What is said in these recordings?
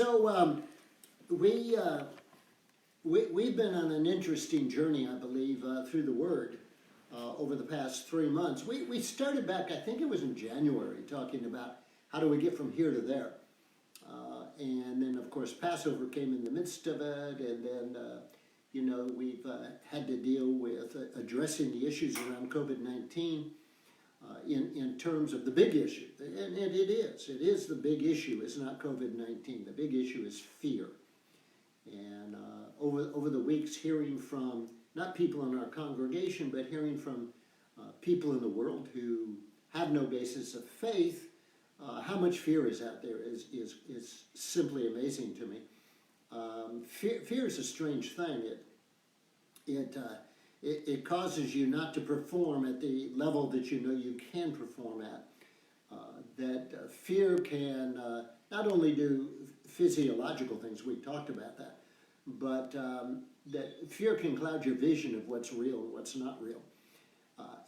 So we've been on an interesting journey, I believe, through the Word over the past 3 months. We started back, I think it was in January, talking about how do we get from here to there. And then, of course, Passover came in the midst of it, and then, we've had to deal with addressing the issues around COVID-19 in terms of the big issue. And it is the big issue. It's not COVID-19. The big issue is fear. And over the weeks, hearing from not people in our congregation, but hearing from people in the world who have no basis of faith, how much fear is out there is simply amazing to me. Fear is a strange thing. It causes you not to perform at the level that you know you can perform at. Fear can not only do physiological things, we talked about that, but that fear can cloud your vision of what's real and what's not real.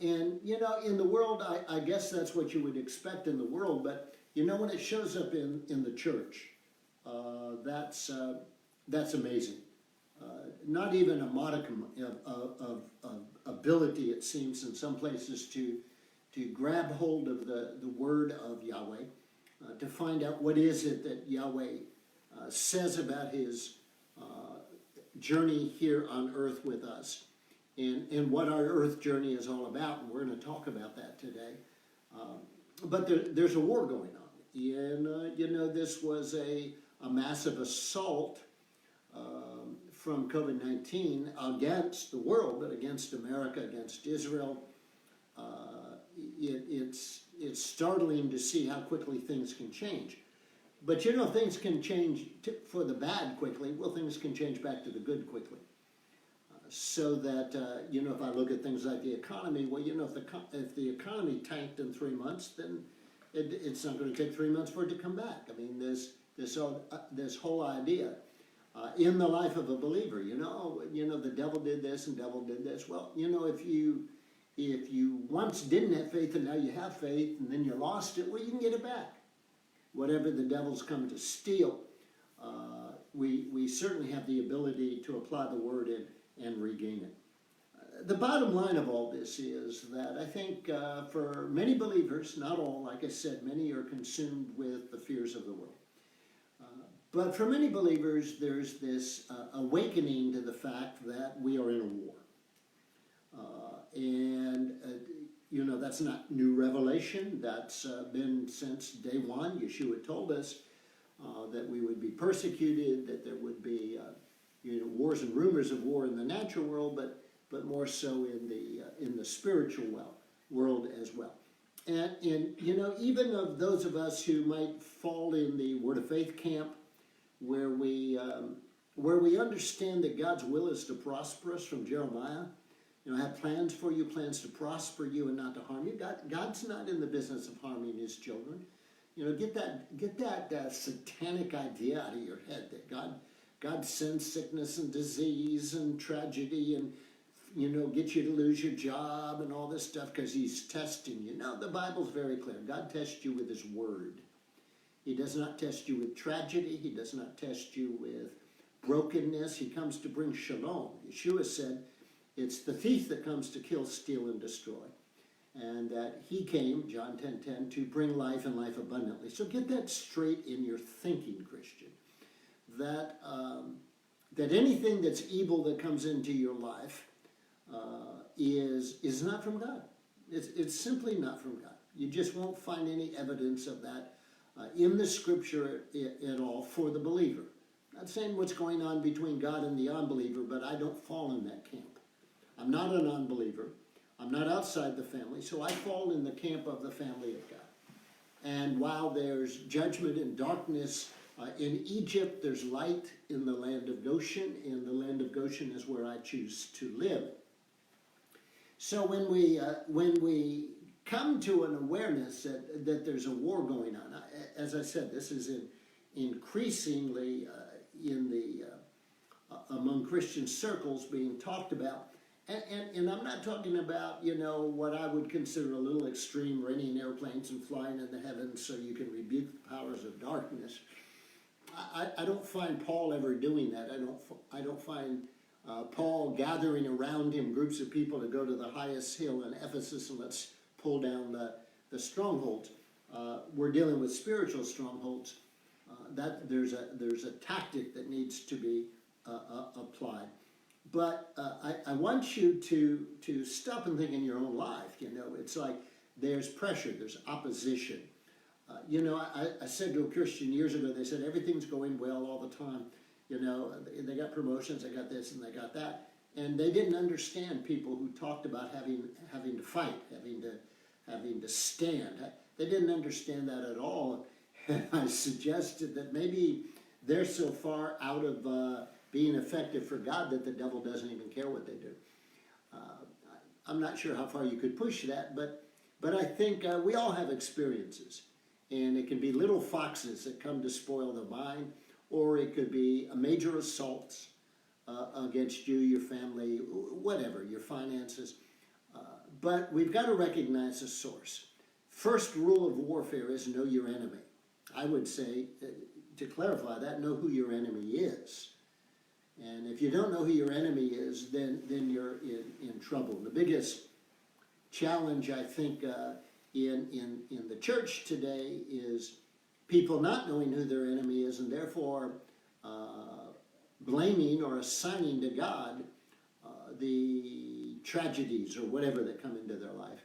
And in the world, I guess that's what you would expect in the world, but when it shows up in the church, that's amazing. Not even a modicum of ability, it seems, in some places to grab hold of the word of Yahweh, to find out what is it that Yahweh says about his journey here on earth with us, and what our earth journey is all about, and we're going to talk about that today. But there's a war going on, and this was a massive assault from COVID-19 against the world, but against America, against Israel. It's startling to see how quickly things can change. But things can change for the bad quickly. Well, things can change back to the good quickly. So that, if I look at things like the economy, well, if the economy tanked in 3 months, then it's not going to take 3 months for it to come back. I mean, this whole idea in the life of a believer, the devil did this and devil did this. Well, if you once didn't have faith and now you have faith and then you lost it, well, you can get it back. Whatever the devil's come to steal, we certainly have the ability to apply the word and regain it. The bottom line of all this is that I think for many believers, not all, like I said, many are consumed with the fears of the world. But for many believers, there's this awakening to the fact that we are in a war. That's not new revelation. That's been since day one. Yeshua told us that we would be persecuted, that there would be wars and rumors of war in the natural world, but more so in the spiritual world as well. And even of those of us who might fall in the Word of Faith camp, where we understand that God's will is to prosper us from Jeremiah, have plans for you, plans to prosper you and not to harm you. God's not in the business of harming his children. Get that satanic idea out of your head that God sends sickness and disease and tragedy and get you to lose your job and all this stuff because he's testing you. No, the Bible's very clear. God tests you with his word. He does not test you with tragedy. He does not test you with brokenness. He comes to bring shalom. Yeshua said, it's the thief that comes to kill, steal, and destroy. And that he came, John 10:10, to bring life and life abundantly. So get that straight in your thinking, Christian. That anything that's evil that comes into your life is not from God. It's simply not from God. You just won't find any evidence of that in the scripture at all for the believer. Not saying what's going on between God and the unbeliever, but I don't fall in that camp. I'm not an unbeliever. I'm not outside the family, so I fall in the camp of the family of God. And while there's judgment and darkness in Egypt, there's light in the land of Goshen. In the land of Goshen is where I choose to live. So when we come to an awareness that there's a war going on, as I said, this is increasingly among Christian circles being talked about. And I'm not talking about, what I would consider a little extreme, renting airplanes and flying in the heavens so you can rebuke the powers of darkness. I don't find Paul ever doing that. I don't find Paul gathering around him groups of people to go to the highest hill in Ephesus and let's pull down the strongholds. We're dealing with spiritual strongholds. That there's a tactic that needs to be applied. But I want you to stop and think in your own life. You know, it's like there's pressure, there's opposition. You know, I said to a Christian years ago, they said everything's going well all the time. You know, they got promotions, they got this and they got that. And they didn't understand people who talked about having to fight, having to stand. They didn't understand that at all. And I suggested that maybe they're so far out of being effective for God that the devil doesn't even care what they do. I'm not sure how far you could push that, but I think we all have experiences. And it can be little foxes that come to spoil the vine, or it could be a major assaults against you, your family, whatever, your finances. But we've got to recognize the source. First rule of warfare is know your enemy. I would say, to clarify that, know who your enemy is. And if you don't know who your enemy is, then you're in trouble. The biggest challenge, I think, in the church today is people not knowing who their enemy is and therefore blaming or assigning to God the tragedies or whatever that come into their life.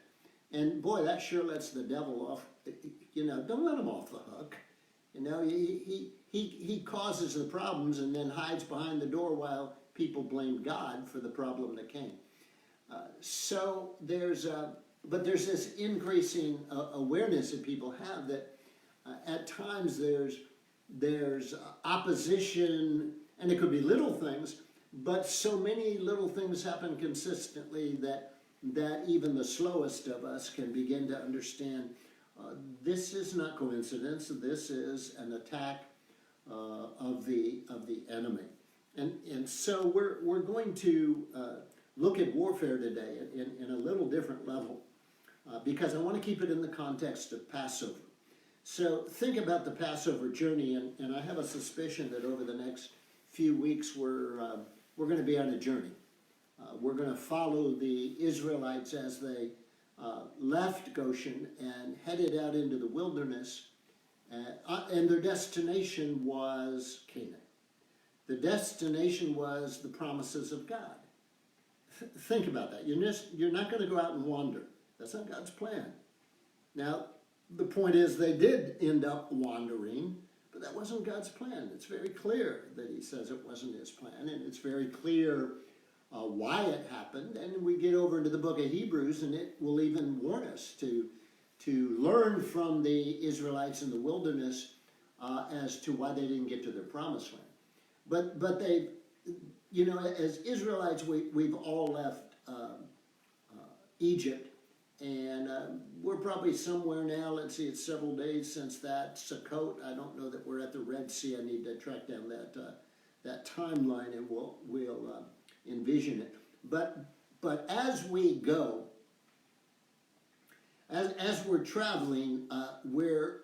And boy, that sure lets the devil off. You know, don't let him off the hook. You know, he causes the problems and then hides behind the door while people blame God for the problem that came. But there's this increasing awareness that people have that at times there's opposition, and it could be little things, but so many little things happen consistently that even the slowest of us can begin to understand this is not coincidence. This is an attack of the enemy, and so we're going to look at warfare today in a little different level because I want to keep it in the context of Passover. So think about the Passover journey, and I have a suspicion that over the next few weeks we're going to be on a journey. We're going to follow the Israelites as they left Goshen and headed out into the wilderness, and their destination was Canaan. The destination was the promises of God. Think about that. You're not going to go out and wander. That's not God's plan. Now, the point is they did end up wandering, but that wasn't God's plan. It's very clear that he says it wasn't his plan, and it's very clear why it happened. And we get over into the book of Hebrews, and it will even warn us to learn from the Israelites in the wilderness as to why they didn't get to their promised land. But they, you know, as Israelites, we've all left Egypt, and we're probably somewhere now. Let's see, it's several days since that Sukkot. I don't know that we're at the Red Sea. I need to track down that timeline, and we'll envision it. But as we go, as we're traveling, we're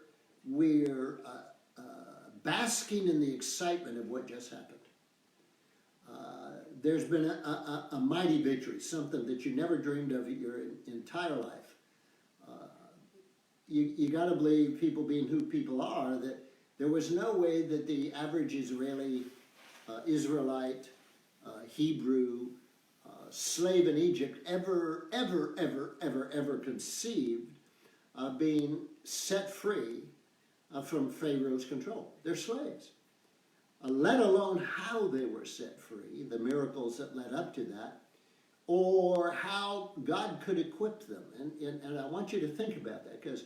basking in the excitement of what just happened. There's been a mighty victory, something that you never dreamed of your entire life. You got to believe, people being who people are, that there was no way that the average Israelite, Hebrew, slave in Egypt ever conceived being set free from Pharaoh's control. They're slaves. Let alone how they were set free, the miracles that led up to that, or how God could equip them. And I want you to think about that, because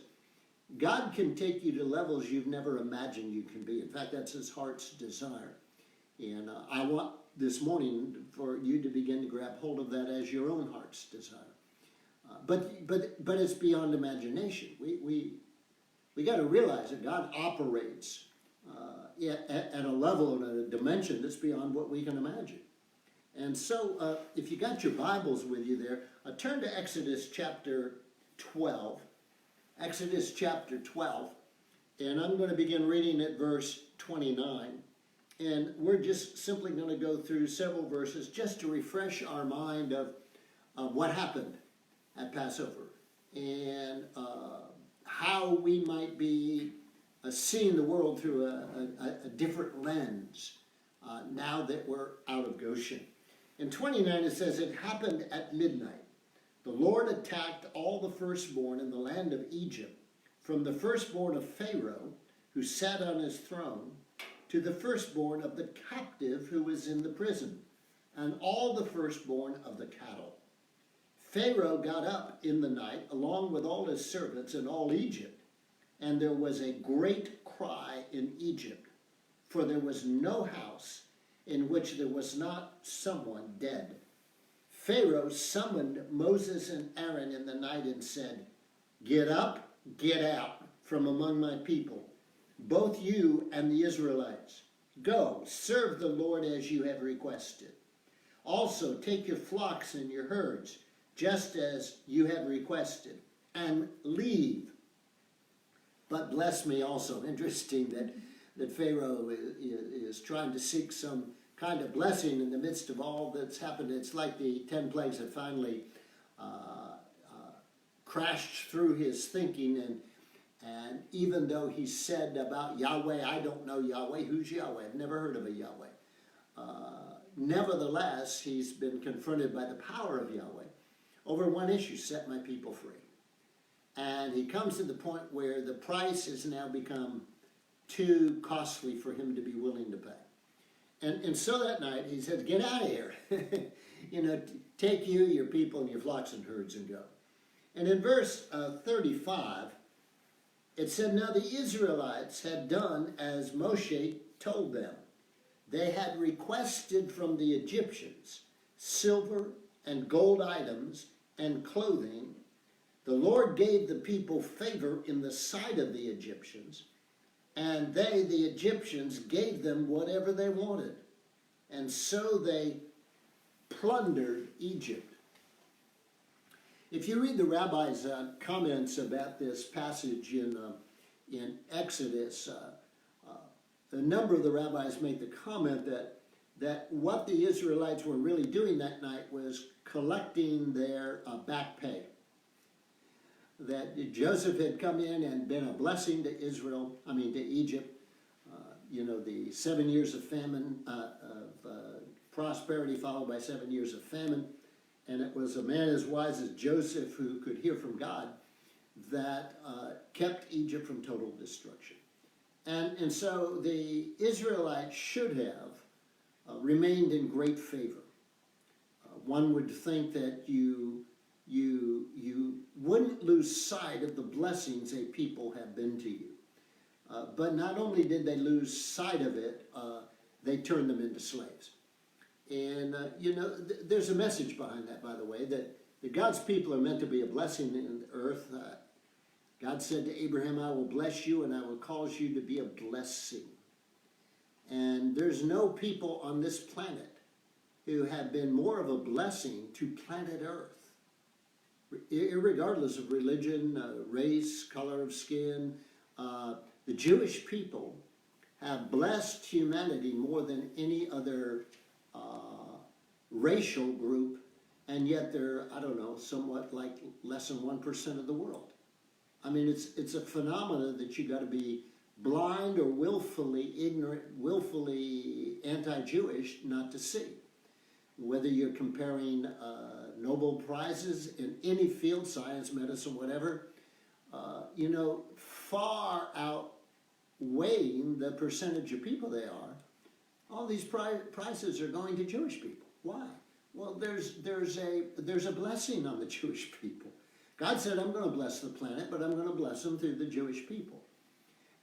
God can take you to levels you've never imagined you can be. In fact, that's his heart's desire. And I want this morning for you to begin to grab hold of that as your own heart's desire. But it's beyond imagination. We got to realize that God operates at a level and a dimension that's beyond what we can imagine. And so if you got your Bibles with you there, turn to Exodus chapter 12. Exodus chapter 12. And I'm going to begin reading at verse 29. And we're just simply going to go through several verses just to refresh our mind of what happened at Passover and how we might be seeing the world through a different lens now that we're out of Goshen. In 29 it says, "It happened at midnight. The Lord attacked all the firstborn in the land of Egypt, from the firstborn of Pharaoh, who sat on his throne, to the firstborn of the captive who was in the prison, and all the firstborn of the cattle. Pharaoh got up in the night, along with all his servants and all Egypt, and there was a great cry in Egypt, for there was no house in which there was not someone dead. Pharaoh summoned Moses and Aaron in the night and said, 'Get up, get out from among my people, both you and the Israelites. Go, serve the Lord as you have requested. Also take your flocks and your herds, just as you have requested, and leave. But bless me also.'" Interesting that Pharaoh is trying to seek some kind of blessing in the midst of all that's happened. It's like the 10 plagues have finally crashed through his thinking, and even though he said about Yahweh, "I don't know Yahweh," who's Yahweh? I've never heard of a Yahweh. Nevertheless, he's been confronted by the power of Yahweh over one issue: set my people free. And he comes to the point where the price has now become too costly for him to be willing to pay. And so that night he said, "Get out of here. Take you, your people, and your flocks and herds and go." And in verse 35, it said, "Now the Israelites had done as Moshe told them. They had requested from the Egyptians silver and gold items and clothing. The Lord gave the people favor in the sight of the Egyptians, and they, the Egyptians, gave them whatever they wanted. And so they plundered Egypt." If you read the rabbi's comments about this passage in Exodus, a number of the rabbis make the comment that what the Israelites were really doing that night was collecting their back pay. That Joseph had come in and been a blessing to to Egypt. The 7 years of famine, of prosperity followed by 7 years of famine. And it was a man as wise as Joseph, who could hear from God, that kept Egypt from total destruction. And so the Israelites should have remained in great favor. One would think that you wouldn't lose sight of the blessings a people have been to you. But not only did they lose sight of it, they turned them into slaves. And, there's a message behind that, by the way, that God's people are meant to be a blessing in the earth. God said to Abraham, "I will bless you and I will cause you to be a blessing." And there's no people on this planet who have been more of a blessing to planet Earth, irregardless of religion, race, color of skin. The Jewish people have blessed humanity more than any other racial group, and yet they're, somewhat like less than 1% of the world. I mean, it's a phenomenon that you got to be blind or willfully ignorant, willfully anti-Jewish not to see. Whether you're comparing Nobel Prizes in any field, science, medicine, whatever, far outweighing the percentage of people they are, all these prizes are going to Jewish people. Why? Well, there's a blessing on the Jewish people. God said, "I'm going to bless the planet, but I'm going to bless them through the Jewish people."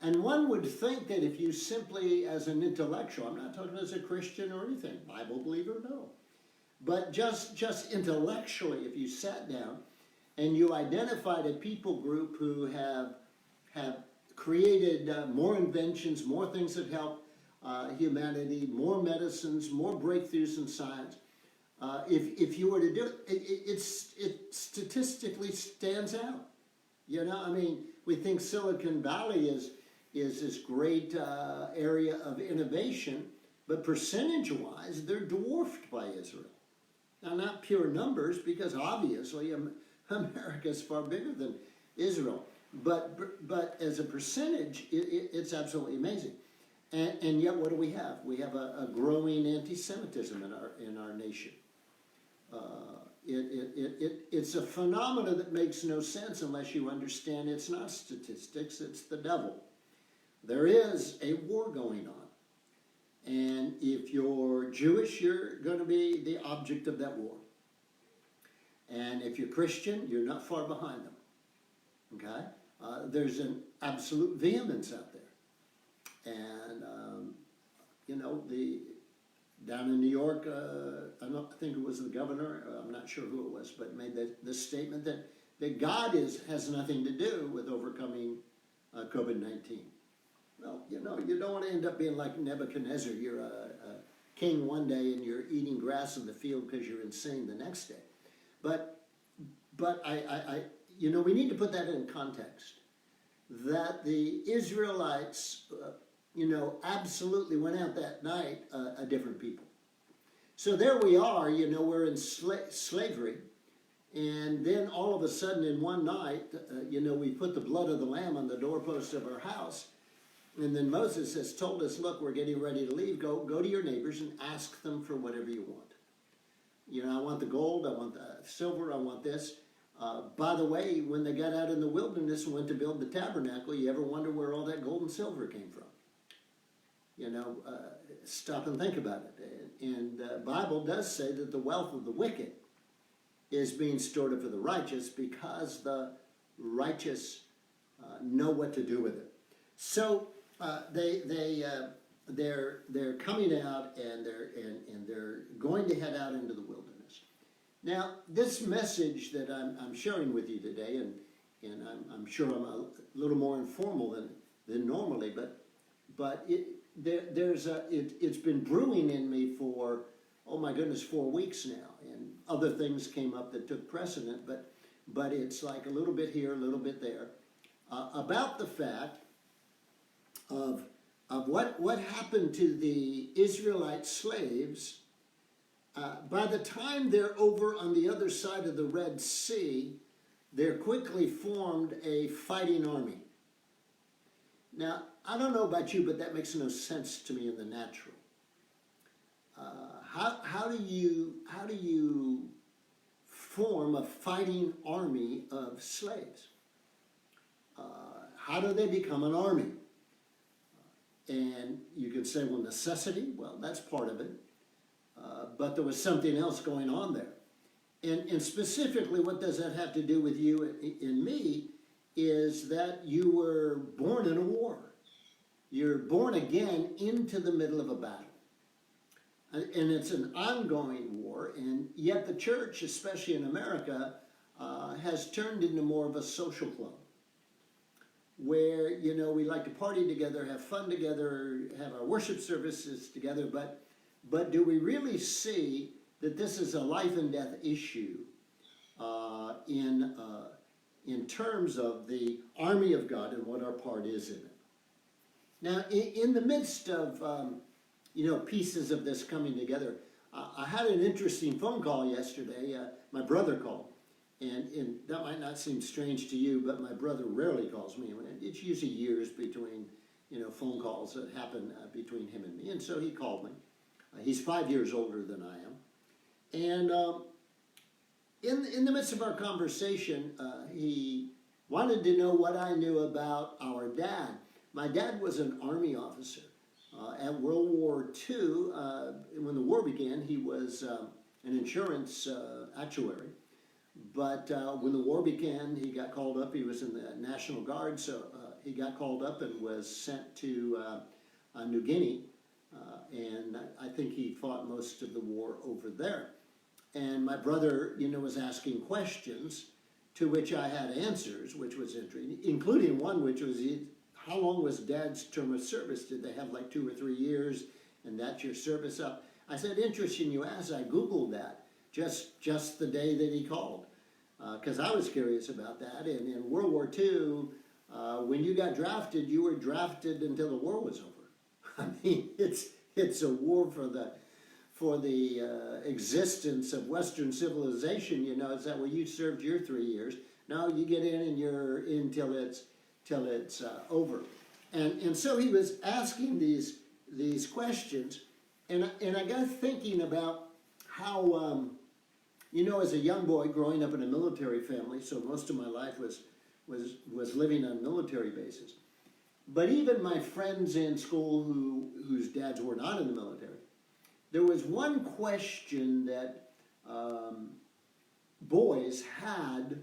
And one would think that if you simply, as an intellectual, I'm not talking as a Christian or anything, Bible believer, no. But just intellectually, if you sat down and you identified a people group who have created more inventions, more things that help humanity, more medicines, more breakthroughs in science, if you were to do it, it statistically stands out. We think Silicon Valley is this great area of innovation, but percentage-wise, they're dwarfed by Israel. Now, not pure numbers, because obviously America is far bigger than Israel, but as a percentage, it's absolutely amazing. And yet, what do we have? We have a growing anti-Semitism in our nation. It's a phenomenon that makes no sense unless you understand it's not statistics, it's the devil. There is a war going on. And if you're Jewish, you're going to be the object of that war. And if you're Christian, you're not far behind them. Okay? There's an absolute vehemence out there. And, down in New York, I think it was the governor, I'm not sure who it was, but made this statement that God has nothing to do with overcoming COVID-19. Well, you don't want to end up being like Nebuchadnezzar. You're a king one day and you're eating grass in the field because you're insane the next day. But we need to put that in context. That the Israelites, absolutely went out that night a different people. So there we are, we're in slavery. And then all of a sudden in one night, we put the blood of the lamb on the doorpost of our house. And then Moses has told us, look, we're getting ready to leave. Go to your neighbors and ask them for whatever you want. I want the gold, I want the silver, I want this. By the way, when they got out in the wilderness and went to build the tabernacle, you ever wonder where all that gold and silver came from? Stop and think about it. And the Bible does say that the wealth of the wicked is being stored up for the righteous because the righteous know what to do with it. So they're coming out and they're going to head out into the wilderness. Now, this message that I'm sharing with you today, and I'm sure I'm a little more informal than normally, but it's been brewing in me for, oh my goodness, 4 weeks now, and other things came up that took precedent, but it's like a little bit here, a little bit there, about the fact of what happened to the Israelite slaves. By the time they're over on the other side of the Red Sea, they're quickly formed a fighting army. Now, I don't know about you, but that makes no sense to me in the natural. How do you form a fighting army of slaves? How do they become an army? And you could say, well, necessity. Well, that's part of it. But there was something else going on there. And specifically, what does that have to do with you and me is that you were born in a war. You're born again into the middle of a battle. And it's an ongoing war, and yet the church, especially in America, has turned into more of a social club where, we like to party together, have fun together, have our worship services together, but do we really see that this is a life and death issue in terms of the army of God and what our part is in it? Now, in the midst of, pieces of this coming together, I had an interesting phone call yesterday. My brother called, and that might not seem strange to you, but my brother rarely calls me. It's usually years between, phone calls that happen between him and me, and so he called me. He's 5 years older than I am. And in the midst of our conversation, he wanted to know what I knew about our dad. My dad was an Army officer. At World War II, when the war began, he was an insurance actuary. But when the war began, he got called up. He was in the National Guard, so he got called up and was sent to New Guinea. And I think he fought most of the war over there. And my brother, was asking questions to which I had answers, which was interesting, including one which was, how long was Dad's term of service? Did they have like 2 or 3 years, and that's your service up? I said, interesting you asked. I Googled that just the day that he called, because I was curious about that. And in World War II, When you got drafted, you were drafted until the war was over. I mean, it's a war for the existence of Western civilization. You know, it's that, well, you served your 3 years. No, you get in and you're in till it's over. And so he was asking these questions, and I got thinking about how, you know, as a young boy growing up in a military family, so most of my life was living on military bases. But even my friends in school whose dads were not in the military, there was one question that boys had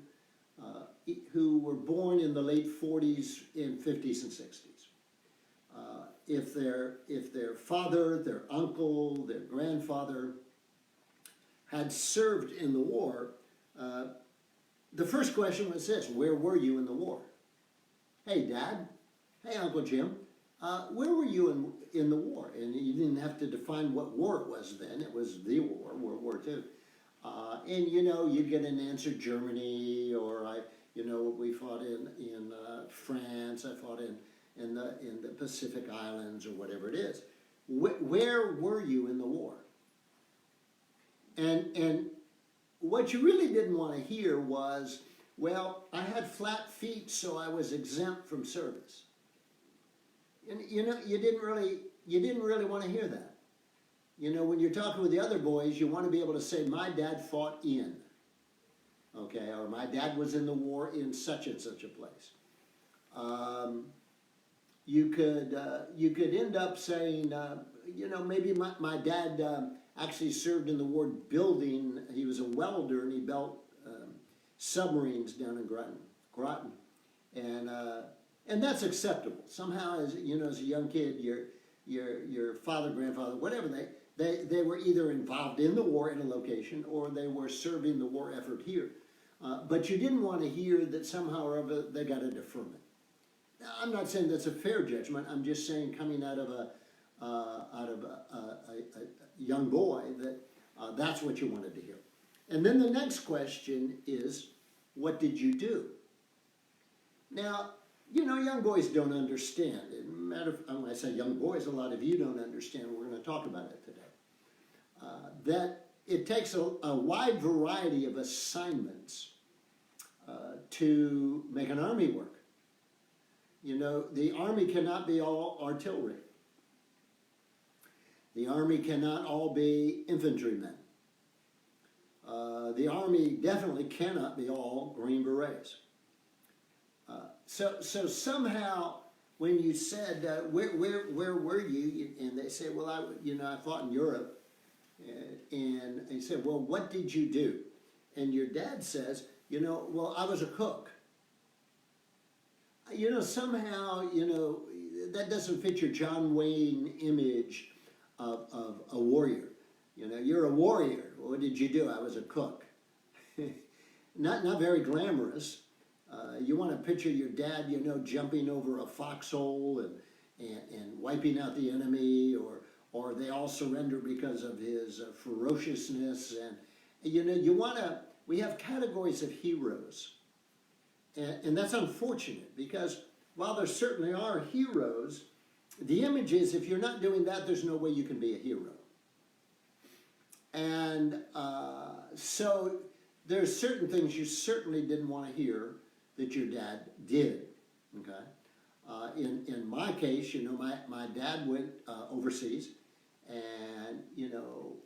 who were born in the late 40s and 50s and 60s. If their father, their uncle, their grandfather had served in the war, the first question was this: where were you in the war? Hey, Dad. Hey, Uncle Jim. Where were you in the war? And you didn't have to define what war it was then. It was the war, World War II. And, you know, you'd get an answer: Germany, or we fought in France. I fought in the Pacific Islands, or whatever it is. Where were you in the war? And what you really didn't want to hear was, well, I had flat feet, so I was exempt from service. And you know, you didn't really want to hear that. You know, when you're talking with the other boys, you want to be able to say, my dad fought in, okay, or my dad was in the war in such and such a place. You could end up saying, you know, maybe my dad actually served in the war building. He was a welder, and he built submarines down in Groton, and that's acceptable. Somehow, as you know, as a young kid, your father, grandfather, whatever, they were either involved in the war in a location, or they were serving the war effort here. But you didn't want to hear that somehow or other they got a deferment. Now, I'm not saying that's a fair judgment. I'm just saying, coming out of a young boy, that that's what you wanted to hear. And then the next question is, what did you do? Now, you know, young boys don't understand. When I say young boys, a lot of you don't understand. We're going to talk about it today. That it takes a wide variety of assignments to make an army work. You know, the army cannot be all artillery. The army cannot all be infantrymen. The army definitely cannot be all Green Berets. So somehow, when you said, where were you? And they say, well, I fought in Europe. And you said, well, what did you do? And your dad says, well, I was a cook. Somehow, that doesn't fit your John Wayne image of a warrior. You're a warrior. What did you do? I was a cook. Not very glamorous. You want to picture your dad, jumping over a foxhole and wiping out the enemy, or they all surrender because of his ferociousness. And, we have categories of heroes. And that's unfortunate, because while there certainly are heroes, the image is, if you're not doing that, there's no way you can be a hero. And so there's certain things you certainly didn't want to hear that your dad did, okay? In my case, my dad went overseas, and,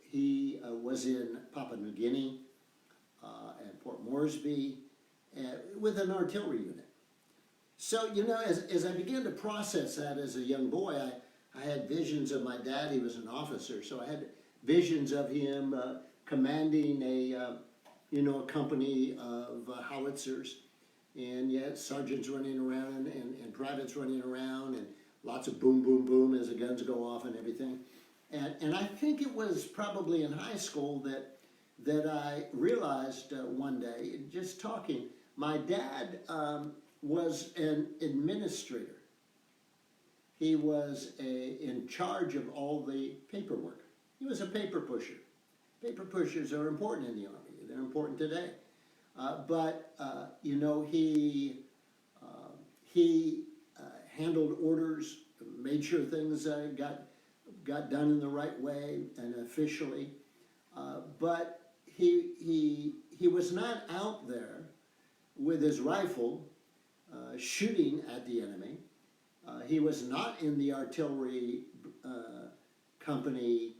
he was in Papua New Guinea and Port Moresby with an artillery unit. So, as I began to process that as a young boy, I had visions of my dad. He was an officer, so I had visions of him commanding a company of howitzers, and yet sergeants running around and privates running around, and lots of boom, boom, boom as the guns go off and everything. And I think it was probably in high school that I realized one day, just talking, my dad was an administrator. He was in charge of all the paperwork. He was a paper pusher. Paper pushers are important in the Army. They're important today. But He handled orders, made sure things got done in the right way and officially. But he was not out there with his rifle shooting at the enemy. He was not in the artillery company,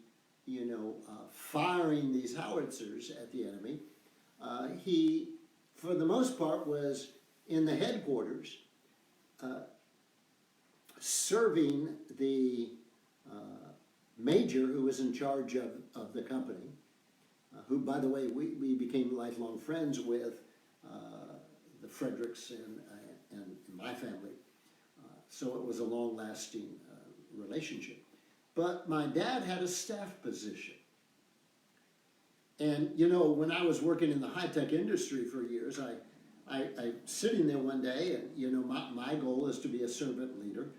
firing these howitzers at the enemy. He, for the most part, was in the headquarters, serving the major who was in charge of the company, who, by the way, we became lifelong friends with, the Fredericks and my family. So it was a long-lasting relationship. But my dad had a staff position. And, when I was working in the high-tech industry for years, I sitting there one day, and, my goal is to be a servant leader.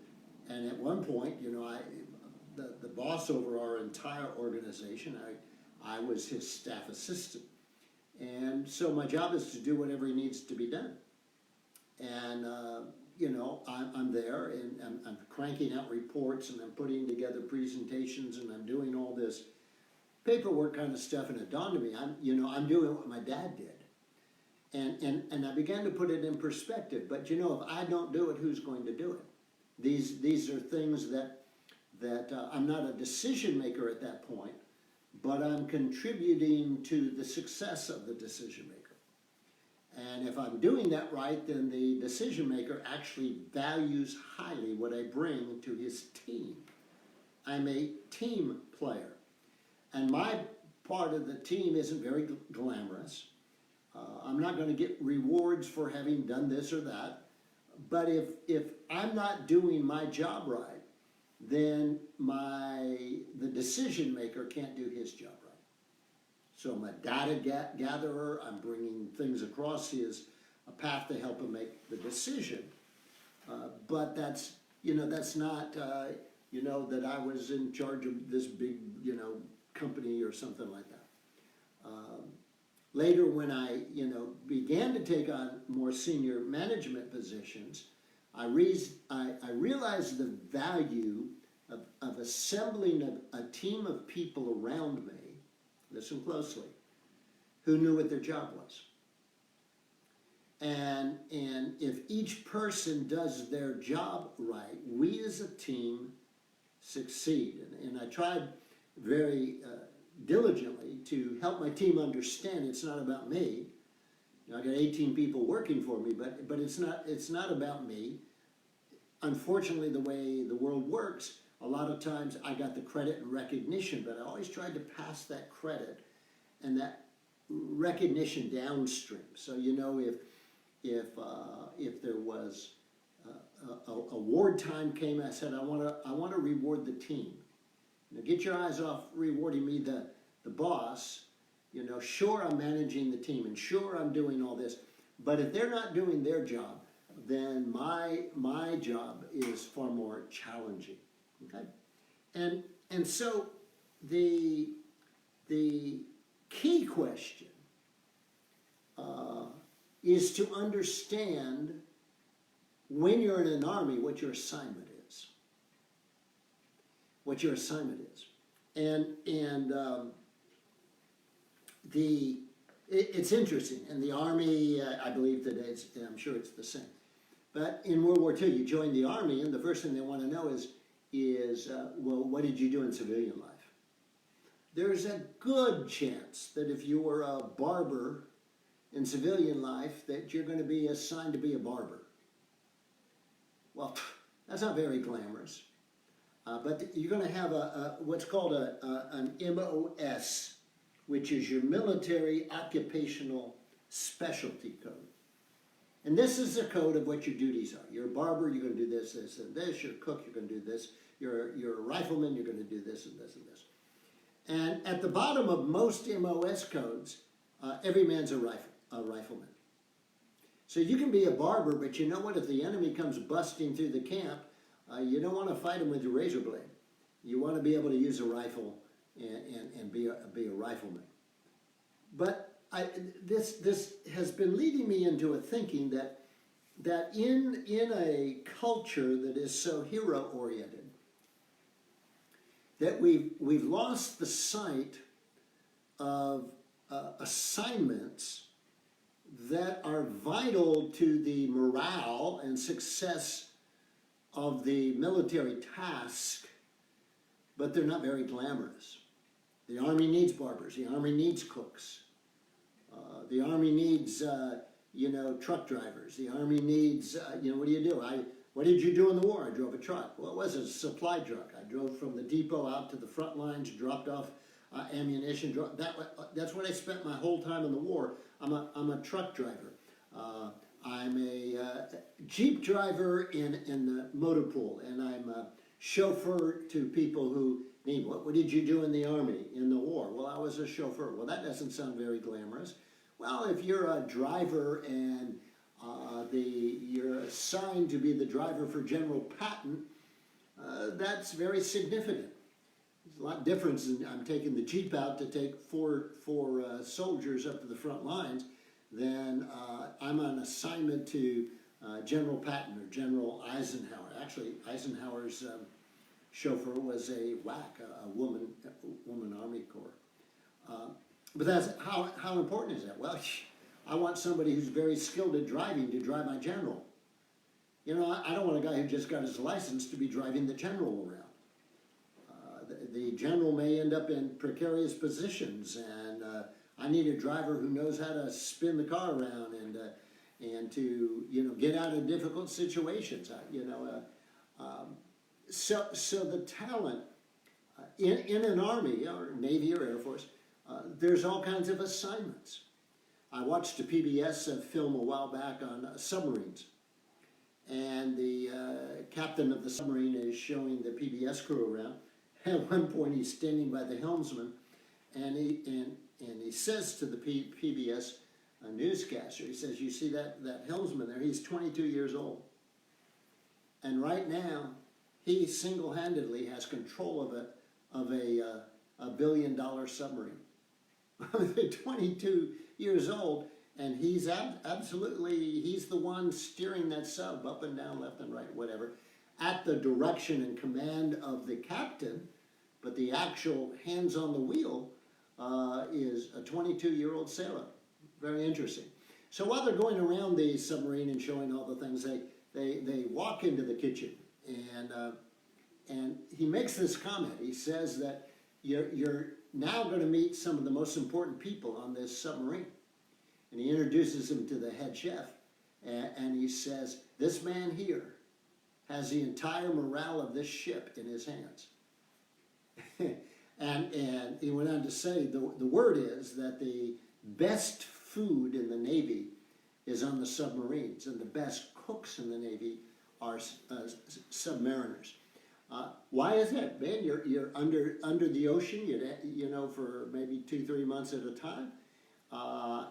And at one point, the boss over our entire organization, I was his staff assistant. And so my job is to do whatever needs to be done. And, I'm there, and I'm cranking out reports, and I'm putting together presentations, and I'm doing all this paperwork kind of stuff, and it dawned on me, I'm doing what my dad did. And I began to put it in perspective. But, if I don't do it, who's going to do it? These are things that I'm not a decision maker at that point, but I'm contributing to the success of the decision maker. And if I'm doing that right, then the decision maker actually values highly what I bring to his team. I'm a team player. And my part of the team isn't very glamorous. I'm not going to get rewards for having done this or that. But if I'm not doing my job right, then the decision maker can't do his job right. So I'm a data gatherer. I'm bringing things across his path to help him make the decision. But that's not that I was in charge of this big company or something like that. Later, when I began to take on more senior management positions, I realized the value of assembling a team of people around me, listen closely, who knew what their job was. And if each person does their job right, we as a team succeed. And I tried very diligently to help my team understand it's not about me. I got 18 people working for me, but it's not about me. Unfortunately, the way the world works, a lot of times I got the credit and recognition, but I always tried to pass that credit and that recognition downstream. So if there was award time came, I said I want to reward the team. Get your eyes off rewarding me, the boss. Sure, I'm managing the team, and sure, I'm doing all this. But if they're not doing their job, then my job is far more challenging. Okay, and so the key question is to understand when you're in an army what your assignment is. What your assignment is, it's interesting. In the Army, I believe today, I'm sure it's the same. But in World War II, you join the Army, and the first thing they want to know is well, what did you do in civilian life? There's a good chance that if you were a barber in civilian life, that you're going to be assigned to be a barber. Well, that's not very glamorous. But you're going to have what's called an MOS, which is your Military Occupational Specialty Code. And this is the code of what your duties are. You're a barber, you're going to do this, this, and this. You're a cook, you're going to do this. You're a rifleman, you're going to do this and this and this. And at the bottom of most MOS codes, every man's a rifleman. So you can be a barber, but you know what? If the enemy comes busting through the camp, you don't want to fight him with your razor blade. You want to be able to use a rifle and be a rifleman. But this has been leading me into a thinking that that in a culture that is so hero-oriented, that we've lost the sight of assignments that are vital to the morale and success of the military task, but they're not very glamorous. The Army needs barbers. The Army needs cooks. The Army needs, truck drivers. The Army needs, what do you do? What did you do in the war? I drove a truck. Well, it was a supply truck. I drove from the depot out to the front lines, dropped off ammunition. That's what I spent my whole time in the war. I'm a truck driver. I'm a Jeep driver in the motor pool, and I'm a chauffeur to people who need, what did you do in the Army, in the war? Well, I was a chauffeur. Well, that doesn't sound very glamorous. Well, if you're a driver and you're assigned to be the driver for General Patton, that's very significant. There's a lot of difference in I'm taking the Jeep out to take four soldiers up to the front lines than I'm on assignment to General Patton or General Eisenhower. Actually, Eisenhower's chauffeur was a WAC, a woman Army Corps. But that's how important is that? Well, I want somebody who's very skilled at driving to drive my general. I don't want a guy who just got his license to be driving the general around. The general may end up in precarious positions, and I need a driver who knows how to spin the car around and to get out of difficult situations. So the talent in an Army or Navy or Air Force, there's all kinds of assignments. I watched a PBS film a while back on submarines, and the captain of the submarine is showing the PBS crew around. At one point, he's standing by the helmsman, and he says to the PBS newscaster, he says, "You see that helmsman there? He's 22 years old, and right now, he single-handedly has control of a $1 billion submarine." They're 22 years old, and he's he's the one steering that sub up and down, left and right, whatever, at the direction and command of the captain, but the actual hands on the wheel is a 22-year-old sailor. Very interesting. So while they're going around the submarine and showing all the things, they walk into the kitchen, and he makes this comment. He says that you're now going to meet some of the most important people on this submarine. And he introduces him to the head chef, and he says, "This man here has the entire morale of this ship in his hands." and he went on to say, the word is that the best food in the Navy is on the submarines, and the best cooks in the Navy are submariners. Why is that? Man, you're under the ocean, for maybe 2-3 months at a time.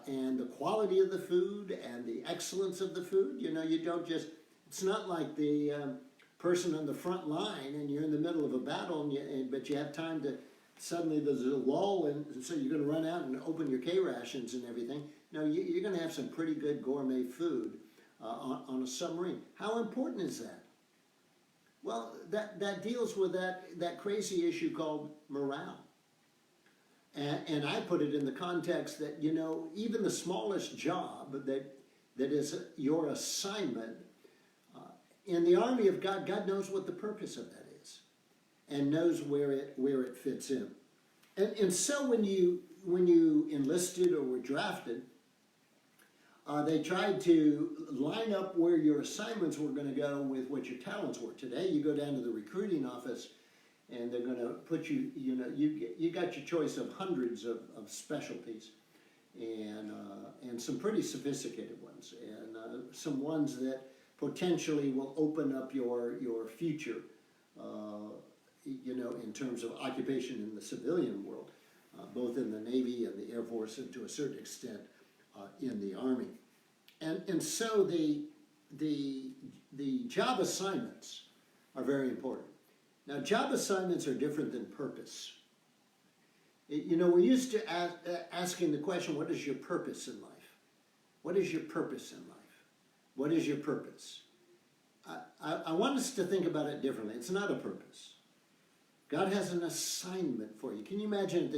And the quality of the food and the excellence of the food, you don't just, it's not like the person on the front line and you're in the middle of a battle, but you have time to, suddenly there's a lull, and so you're going to run out and open your K-rations and everything. No, you're going to have some pretty good gourmet food on a submarine. How important is that? Well, that deals with that crazy issue called morale. And I put it in the context that, even the smallest job that is your assignment, in the Army of God, God knows what the purpose of that is and knows where it fits in. And so when you enlisted or were drafted, they tried to line up where your assignments were going to go with what your talents were. Today, you go down to the recruiting office, and they're going to put you, you got your choice of hundreds of specialties, and some pretty sophisticated ones, and some ones that potentially will open up your future, in terms of occupation in the civilian world, both in the Navy and the Air Force, and to a certain extent in the Army. And so the job assignments are very important. Now, job assignments are different than purpose. We're used to asking the question, what is your purpose in life? What is your purpose in life? What is your purpose? I want us to think about it differently. It's not a purpose. God has an assignment for you. Can you imagine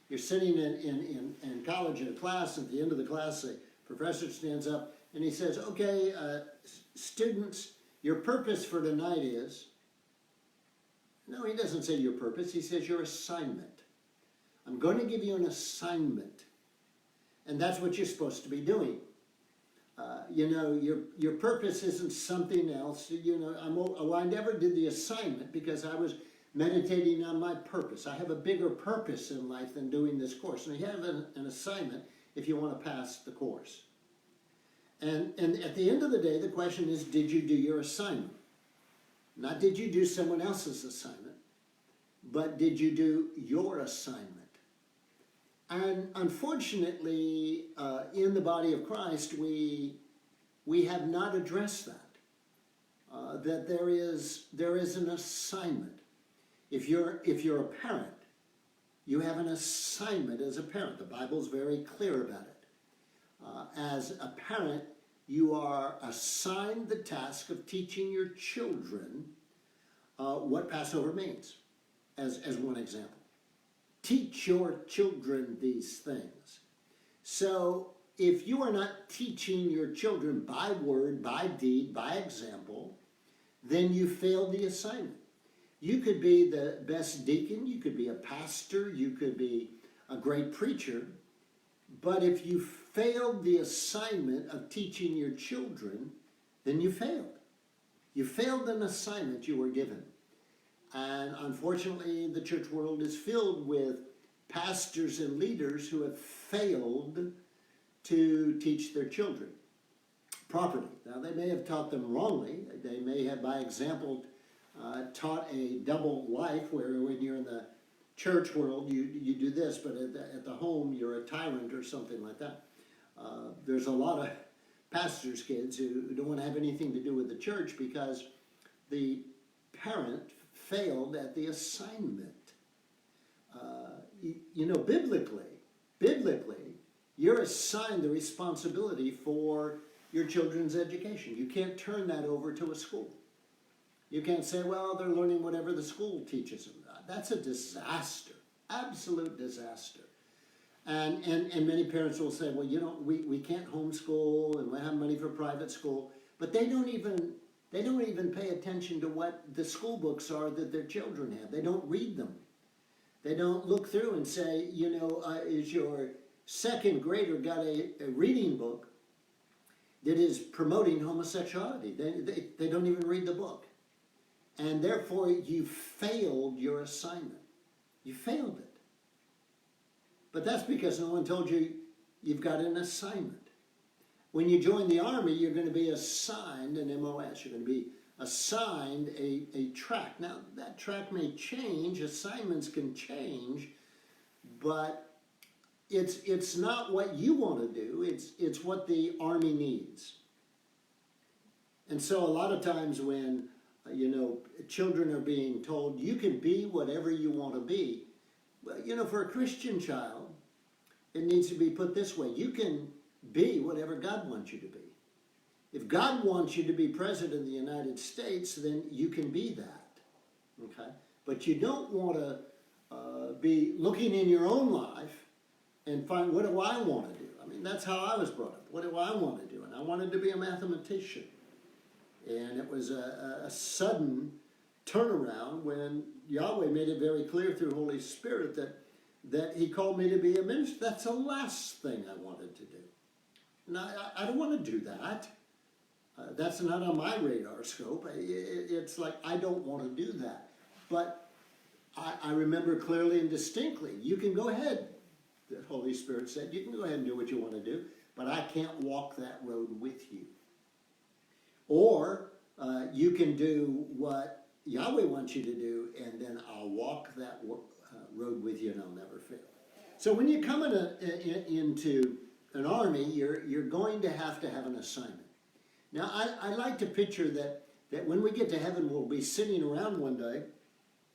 you're sitting in college in a class, at the end of the class, the professor stands up and he says, okay, students, your purpose for tonight is, no, he doesn't say your purpose, he says your assignment. I'm going to give you an assignment. And that's what you're supposed to be doing. Your purpose isn't something else. I never did the assignment because I was meditating on my purpose. I have a bigger purpose in life than doing this course. And you have an assignment if you want to pass the course. And at the end of the day, the question is, did you do your assignment? Not did you do someone else's assignment, but did you do your assignment? And unfortunately, in the body of Christ, we have not addressed that. That there is an assignment. If you're a parent, you have an assignment as a parent. The Bible's very clear about it. As a parent, you are assigned the task of teaching your children what Passover means, as one example. Teach your children these things. So if you are not teaching your children by word, by deed, by example, then you failed the assignment. You could be the best deacon, you could be a pastor, you could be a great preacher, but if you failed the assignment of teaching your children, then you failed. You failed an assignment you were given. And unfortunately, the church world is filled with pastors and leaders who have failed to teach their children properly. Now, they may have taught them wrongly. They may have, by example, taught a double life where when you're in the church world, you do this, but at the home, you're a tyrant or something like that. There's a lot of pastors' kids who don't want to have anything to do with the church because the parent failed at the assignment. Biblically, you're assigned the responsibility for your children's education. You can't turn that over to a school. You can't say, well, they're learning whatever the school teaches them. That's a disaster, absolute disaster. And many parents will say, well, we can't homeschool and we have money for private school, but they don't even pay attention to what the school books are that their children have. They don't read them. They don't look through and say, is your second grader got a reading book that is promoting homosexuality? They don't even read the book. And therefore, you failed your assignment. You failed it. But that's because no one told you you've got an assignment. When you join the Army, you're going to be assigned an MOS. You're going to be assigned a track. Now, that track may change. Assignments can change. But it's not what you want to do. It's what the Army needs. And so a lot of times when, children are being told, you can be whatever you want to be. Well, for a Christian child, it needs to be put this way. You can be whatever God wants you to be. If God wants you to be president of the United States, then you can be that. Okay? But you don't want to be looking in your own life and find, what do I want to do? I mean, that's how I was brought up. What do I want to do? And I wanted to be a mathematician. And it was a sudden turnaround when Yahweh made it very clear through Holy Spirit that he called me to be a minister. That's the last thing I wanted to do. Now, I don't want to do that. That's not on my radar scope. It's like, I don't want to do that. But I remember clearly and distinctly, you can go ahead, the Holy Spirit said, you can go ahead and do what you want to do, but I can't walk that road with you. Or you can do what Yahweh wants you to do, and then I'll walk that road with you and I'll never fail. So when you come into an army, you're going to have an assignment. Now, I like to picture that when we get to heaven, we'll be sitting around one day,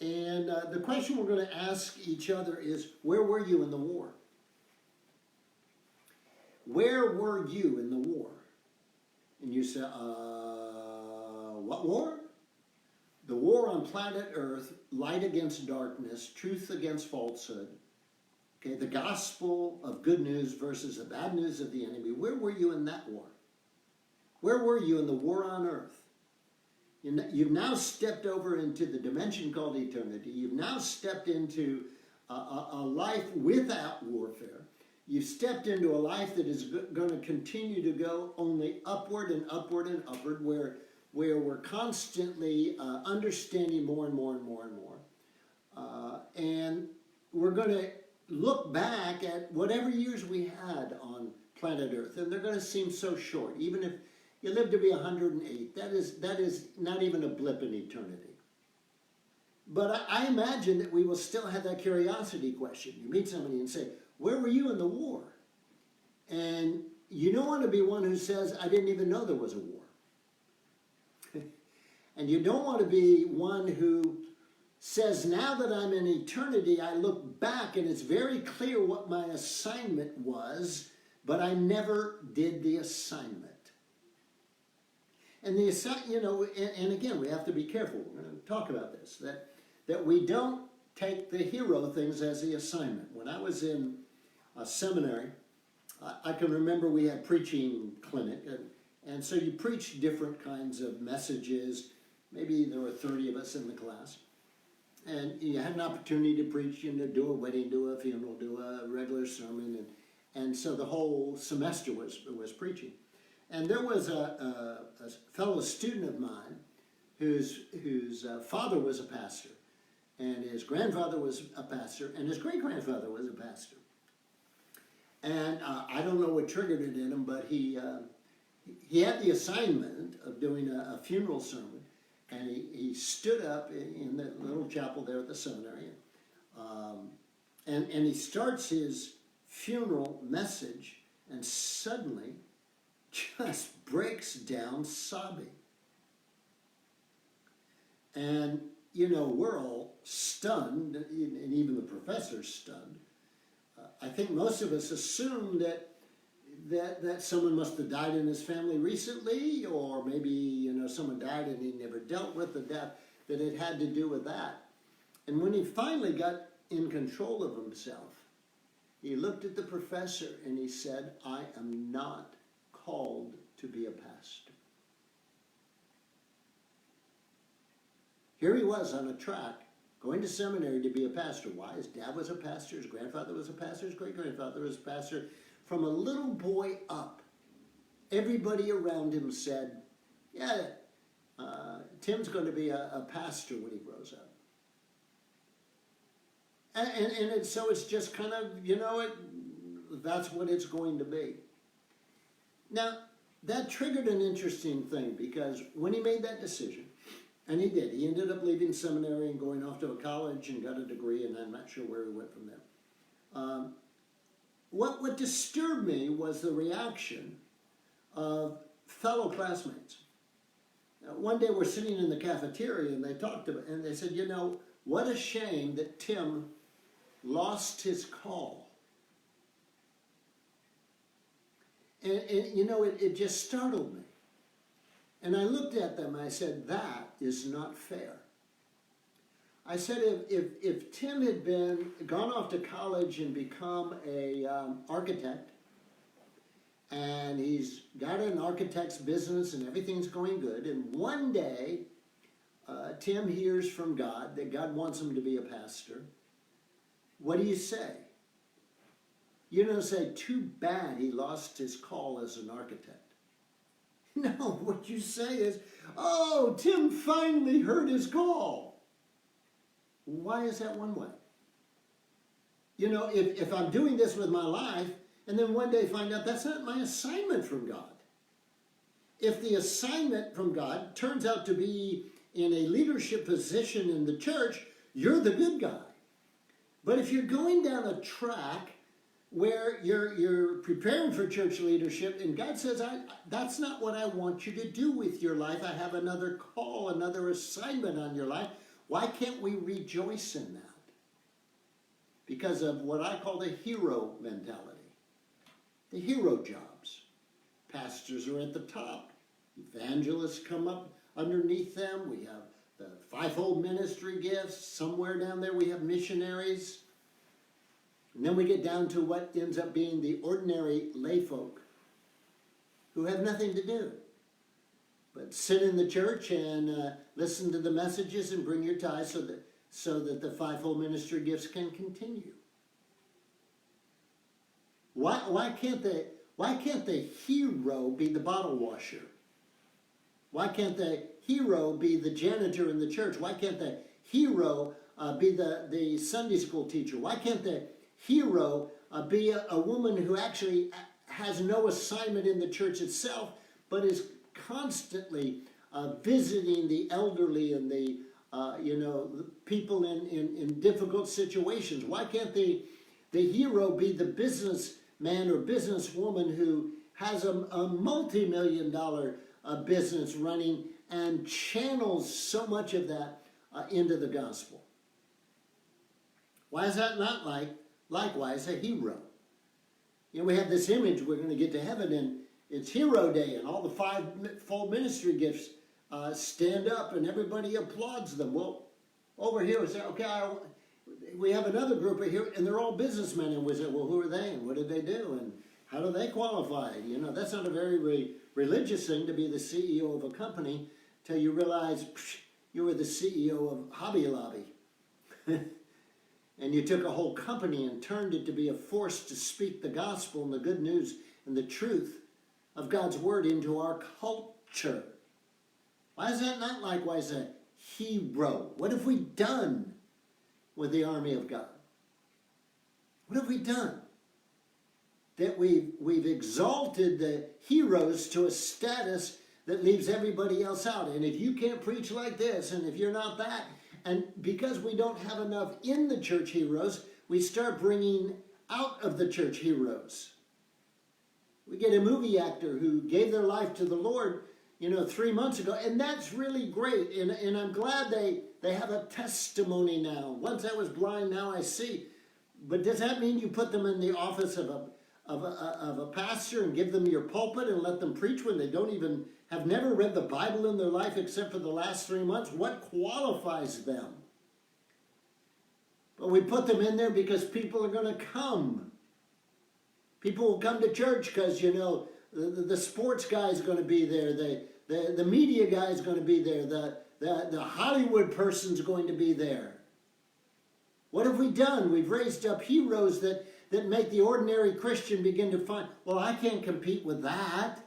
and the question we're going to ask each other is, where were you in the war? Where were you in the war? And you say, what war? The war on planet Earth, light against darkness, truth against falsehood. Okay, the gospel of good news versus the bad news of the enemy. Where were you in that war? Where were you in the war on earth? You've now stepped over into the dimension called eternity. You've now stepped into a life without warfare. You've stepped into a life that is going to continue to go only upward and upward and upward, where we're constantly understanding more and more and more and more. And we're going to look back at whatever years we had on planet Earth, and they're going to seem so short. Even if you live to be 108, that is not even a blip in eternity. But I imagine that we will still have that curiosity question. You meet somebody and say, where were you in the war? And you don't want to be one who says, I didn't even know there was a war. And you don't want to be one who says, now that I'm in eternity, I look back and it's very clear what my assignment was, but I never did the assignment. And and again, we have to be careful. We're going to talk about this, that we don't take the hero things as the assignment. When I was in a seminary, I can remember we had preaching clinic, and so you preach different kinds of messages. Maybe there were 30 of us in the class. And you had an opportunity to preach, do a wedding, do a funeral, do a regular sermon. And so the whole semester was preaching. And there was a fellow student of mine whose father was a pastor. And his grandfather was a pastor. And his great-grandfather was a pastor. And I don't know what triggered it in him, but he had the assignment of doing a funeral sermon. And he stood up in the little chapel there at the seminary. And he starts his funeral message and suddenly just breaks down sobbing. And, we're all stunned, and even the professor's stunned. I think most of us assume that someone must have died in his family recently, or maybe, someone died and he never dealt with the death, that it had to do with that. And when he finally got in control of himself, he looked at the professor and he said, I am not called to be a pastor. Here he was on a track, going to seminary to be a pastor. Why? His dad was a pastor, his grandfather was a pastor, his great-grandfather was a pastor. From a little boy up, everybody around him said, yeah, Tim's going to be a pastor when he grows up. And so it's just kind of, that's what it's going to be. Now, that triggered an interesting thing, because when he made that decision, and he did, he ended up leaving seminary and going off to a college and got a degree, and I'm not sure where he went from there. What disturbed me was the reaction of fellow classmates. One day we're sitting in the cafeteria and they talked about, and they said, what a shame that Tim lost his call. And it just startled me. And I looked at them and I said, that is not fair. I said, if Tim had gone off to college and become a architect, and he's got an architect's business and everything's going good, and one day Tim hears from God that God wants him to be a pastor, what do you say? You don't say, too bad he lost his call as an architect. No, what you say is, oh, Tim finally heard his call. Why is that one way? If I'm doing this with my life, and then one day find out that's not my assignment from God. If the assignment from God turns out to be in a leadership position in the church, you're the good guy. But if you're going down a track where you're preparing for church leadership and God says, that's not what I want you to do with your life. I have another call, another assignment on your life. Why can't we rejoice in that? Because of what I call the hero mentality. The hero jobs. Pastors are at the top. evangelists come up underneath them. We have the fivefold ministry gifts. Somewhere down there we have missionaries. And then we get down to what ends up being the ordinary layfolk who have nothing to do but sit in the church and listen to the messages and bring your tithes so that the fivefold ministry gifts can continue. Why can't the hero be the bottle washer? Why can't the hero be the janitor in the church? Why can't the hero be the Sunday school teacher? Why can't the hero be a woman who actually has no assignment in the church itself, but is constantly visiting the elderly and the people in difficult situations? Why can't the hero be the businessman or businesswoman who has a multi-million-dollar business running and channels so much of that into the gospel? Why is that not likewise a hero? We have this image, we're going to get to heaven and it's Hero Day and all the fivefold ministry gifts stand up and everybody applauds them. Well, over here we say, okay, we have another group here and they're all businessmen, and we say, well, who are they and what did they do and how do they qualify? That's not a very religious thing to be the CEO of a company till you realize you were the CEO of Hobby Lobby. And you took a whole company and turned it to be a force to speak the gospel and the good news and the truth of God's word into our culture. Why is that not likewise a hero? What have we done with the army of God? What have we done? That we've exalted the heroes to a status that leaves everybody else out. And if you can't preach like this, and if you're not that, and because we don't have enough in the church heroes, we start bringing out of the church heroes. We get a movie actor who gave their life to the Lord, 3 months ago, and that's really great. And I'm glad they have a testimony now. Once I was blind, now I see. But does that mean you put them in the office of a pastor and give them your pulpit and let them preach when they have never read the Bible in their life except for the last 3 months? What qualifies them? But we put them in there because people are going to come. People will come to church because, the sports guy is going to be there. The media guy is going to be there. The Hollywood person's going to be there. What have we done? We've raised up heroes that make the ordinary Christian begin to find, well, I can't compete with that.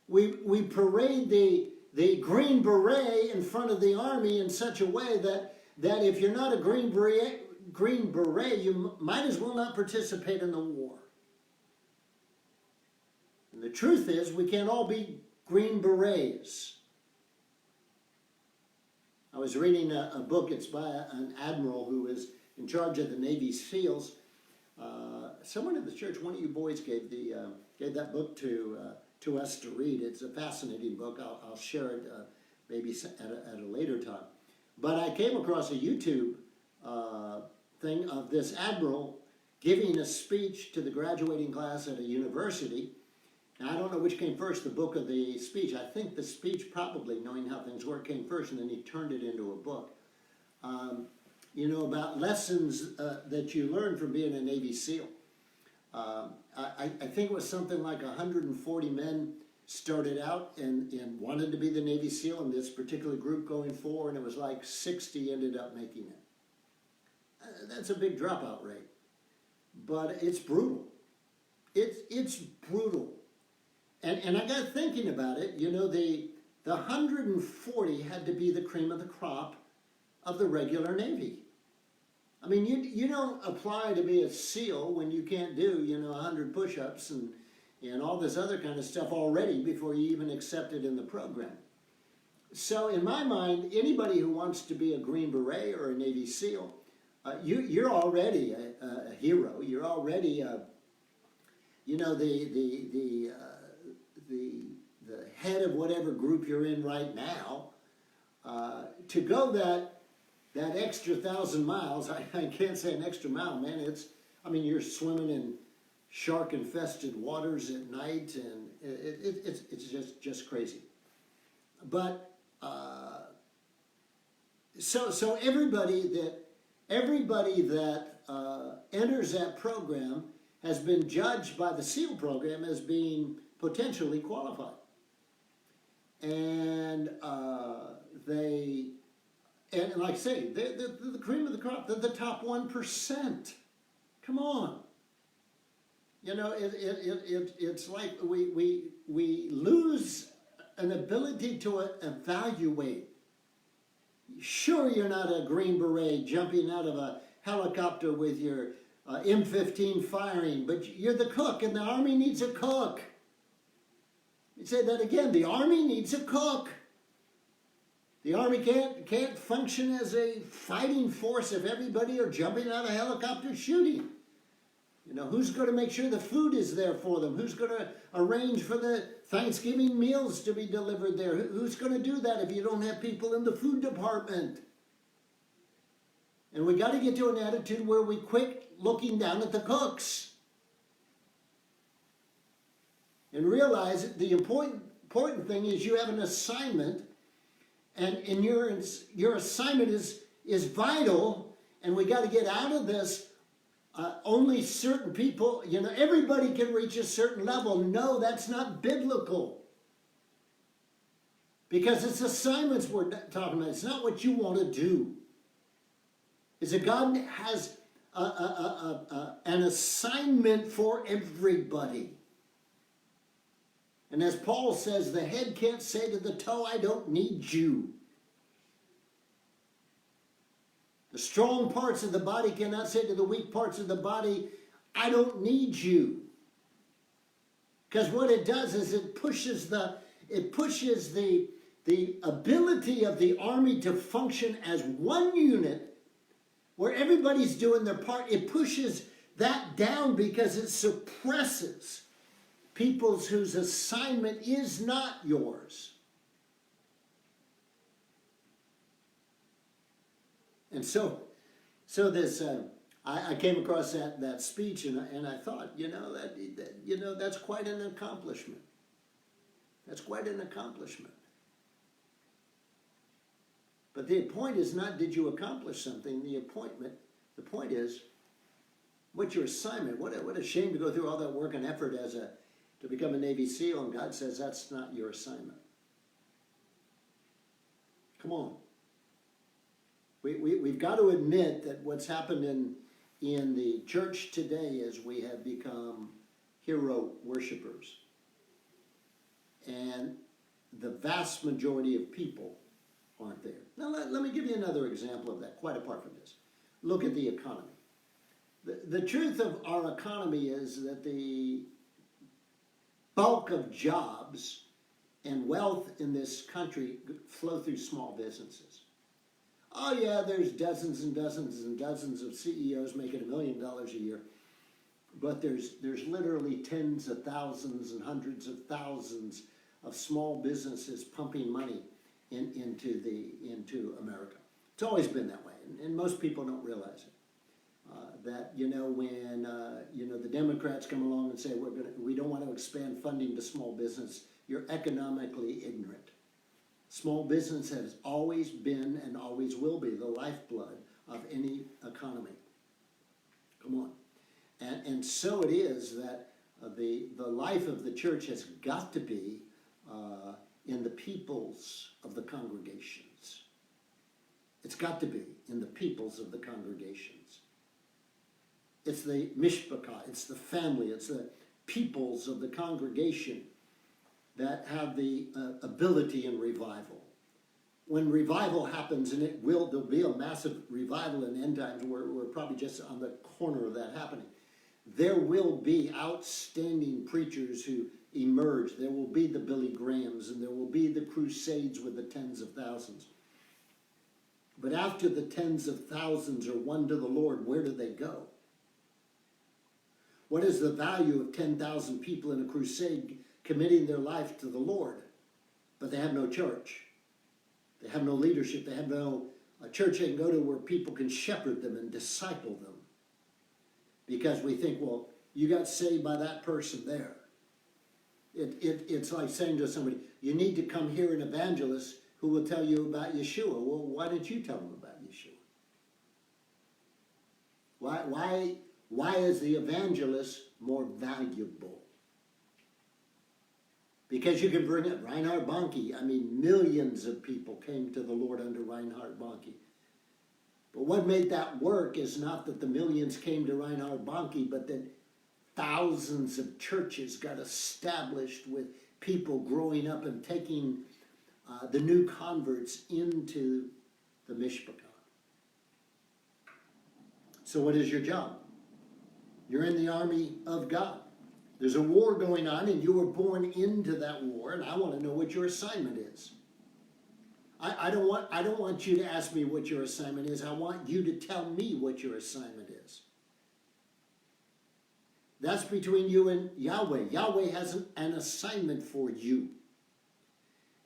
We parade the Green Beret in front of the army in such a way that if you're not a Green Beret, you might as well not participate in the war. And the truth is, we can't all be Green Berets. I was reading a book. It's by an admiral who is in charge of the Navy SEALs. Someone in the church, one of you boys gave that book to us to read. It's a fascinating book. I'll share it maybe at a later time. But I came across a YouTube thing of this admiral giving a speech to the graduating class at a university. Now, I don't know which came first, the book or the speech. I think the speech, probably, knowing how things work, came first, and then he turned it into a book. About lessons that you learn from being a Navy SEAL. I think it was something like 140 men started out and wanted to be the Navy SEAL in this particular group going forward, and it was like 60 ended up making it. That's a big dropout rate. But it's brutal. It's brutal. And I got thinking about it. The 140 had to be the cream of the crop of the regular Navy. I mean, you don't apply to be a SEAL when you can't do, 100 push-ups and all this other kind of stuff already before you even accept it in the program. So in my mind, anybody who wants to be a Green Beret or a Navy SEAL, you're already a hero. You're already, the head of whatever group you're in right now. To go that extra 1,000 miles, I can't say an extra mile, man. You're swimming in shark-infested waters at night, and it's just crazy. But so everybody that enters that program has been judged by the SEAL program as being potentially qualified, and and like I say, they're the cream of the crop. They're the top 1%. Come on. You know, it's like we lose an ability to evaluate. Sure, you're not a Green Beret jumping out of a helicopter with your M15 firing, but you're the cook, and the Army needs a cook. You say that again, the Army needs a cook. The Army can't function as a fighting force if everybody are jumping out of helicopters shooting. You know, who's going to make sure the food is there for them? Who's going to arrange for the Thanksgiving meals to be delivered there? Who's going to do that if you don't have people in the food department? And we got to get to an attitude where we quit looking down at the cooks and realize that the important thing is you have an assignment, and your assignment is vital, and we got to get out of this. Only certain people, you know, everybody can reach a certain level. No, that's not biblical. Because it's assignments we're talking about. It's not what you want to do. It's that God has an assignment for everybody. And as Paul says, the head can't say to the toe, I don't need you. The strong parts of the body cannot say to the weak parts of the body, I don't need you. Because what it does is it pushes the ability of the Army to function as one unit where everybody's doing their part. It pushes that down because it suppresses people's whose assignment is not yours. And so this, I came across that speech, and I thought, that's quite an accomplishment. That's quite an accomplishment. But the point is not, did you accomplish something? The point is, what's your assignment? What a shame to go through all that work and effort to become a Navy SEAL, and God says that's not your assignment. Come on. We've got to admit that what's happened in the church today is we have become hero worshipers. And the vast majority of people aren't there. Now, let me give you another example of that, quite apart from this. Look at the economy. The truth of our economy is that the bulk of jobs and wealth in this country flow through small businesses. Oh yeah, there's dozens and dozens and dozens of CEOs making $1 million a year, but there's literally tens of thousands and hundreds of thousands of small businesses pumping money into America. It's always been that way, and most people don't realize it. That when the Democrats come along and say we don't want to expand funding to small business, you're economically ignorant. Small business has always been and always will be the lifeblood of any economy. Come on. And so it is that the life of the church has got to be in the peoples of the congregations. It's got to be in the peoples of the congregations. It's the mishpachah, it's the family, it's the peoples of the congregation that have the ability in revival. When revival happens, and there'll be a massive revival in end times, we're probably just on the corner of that happening. There will be outstanding preachers who emerge. There will be the Billy Grahams, and there will be the crusades with the tens of thousands. But after the tens of thousands are won to the Lord, where do they go? What is the value of 10,000 people in a crusade committing their life to the Lord, but they have no church? They have no leadership. They have no church they can go to where people can shepherd them and disciple them. Because we think, well, you got saved by that person there. It's like saying to somebody, you need to come hear an evangelist who will tell you about Yeshua. Well, why didn't you tell them about Yeshua? Why is the evangelist more valuable? Because you can bring up Reinhard Bonnke. I mean, millions of people came to the Lord under Reinhard Bonnke. But what made that work is not that the millions came to Reinhard Bonnke, but that thousands of churches got established with people growing up and taking the new converts into the Mishpachah. So what is your job? You're in the army of God. There's a war going on, and you were born into that war, and I want to know what your assignment is. I don't want you to ask me what your assignment is. I want you to tell me what your assignment is. That's between you and Yahweh. Yahweh has an assignment for you.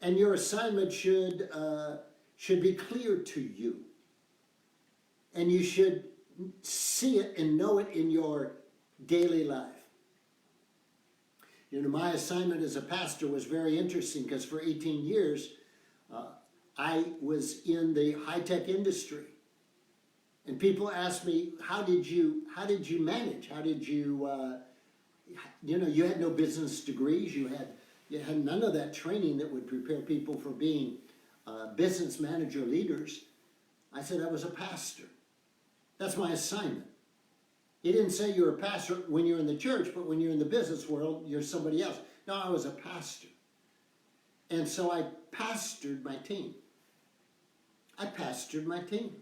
And your assignment should be clear to you. And you should see it and know it in your daily life. You know, my assignment as a pastor was very interesting because for 18 years, I was in the high-tech industry. And people ask me, how did you manage? How did you, you had no business degrees. You had none of that training that would prepare people for being business manager leaders. I said I was a pastor. That's my assignment. He didn't say you're a pastor when you're in the church, but when you're in the business world, you're somebody else. No, I was a pastor. And so I pastored my team. I pastored my team.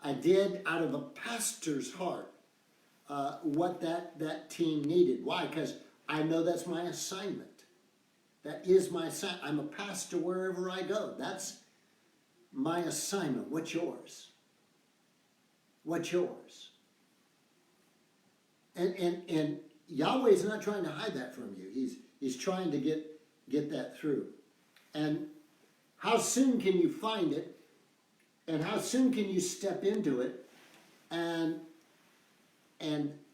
I did out of a pastor's heart what that team needed. Why? Because I know that's my assignment. That is my assignment. I'm a pastor wherever I go. That's my assignment. What's yours? What's yours? And Yahweh's not trying to hide that from you. He's trying to get that through. And how soon can you find it? And how soon can you step into it? And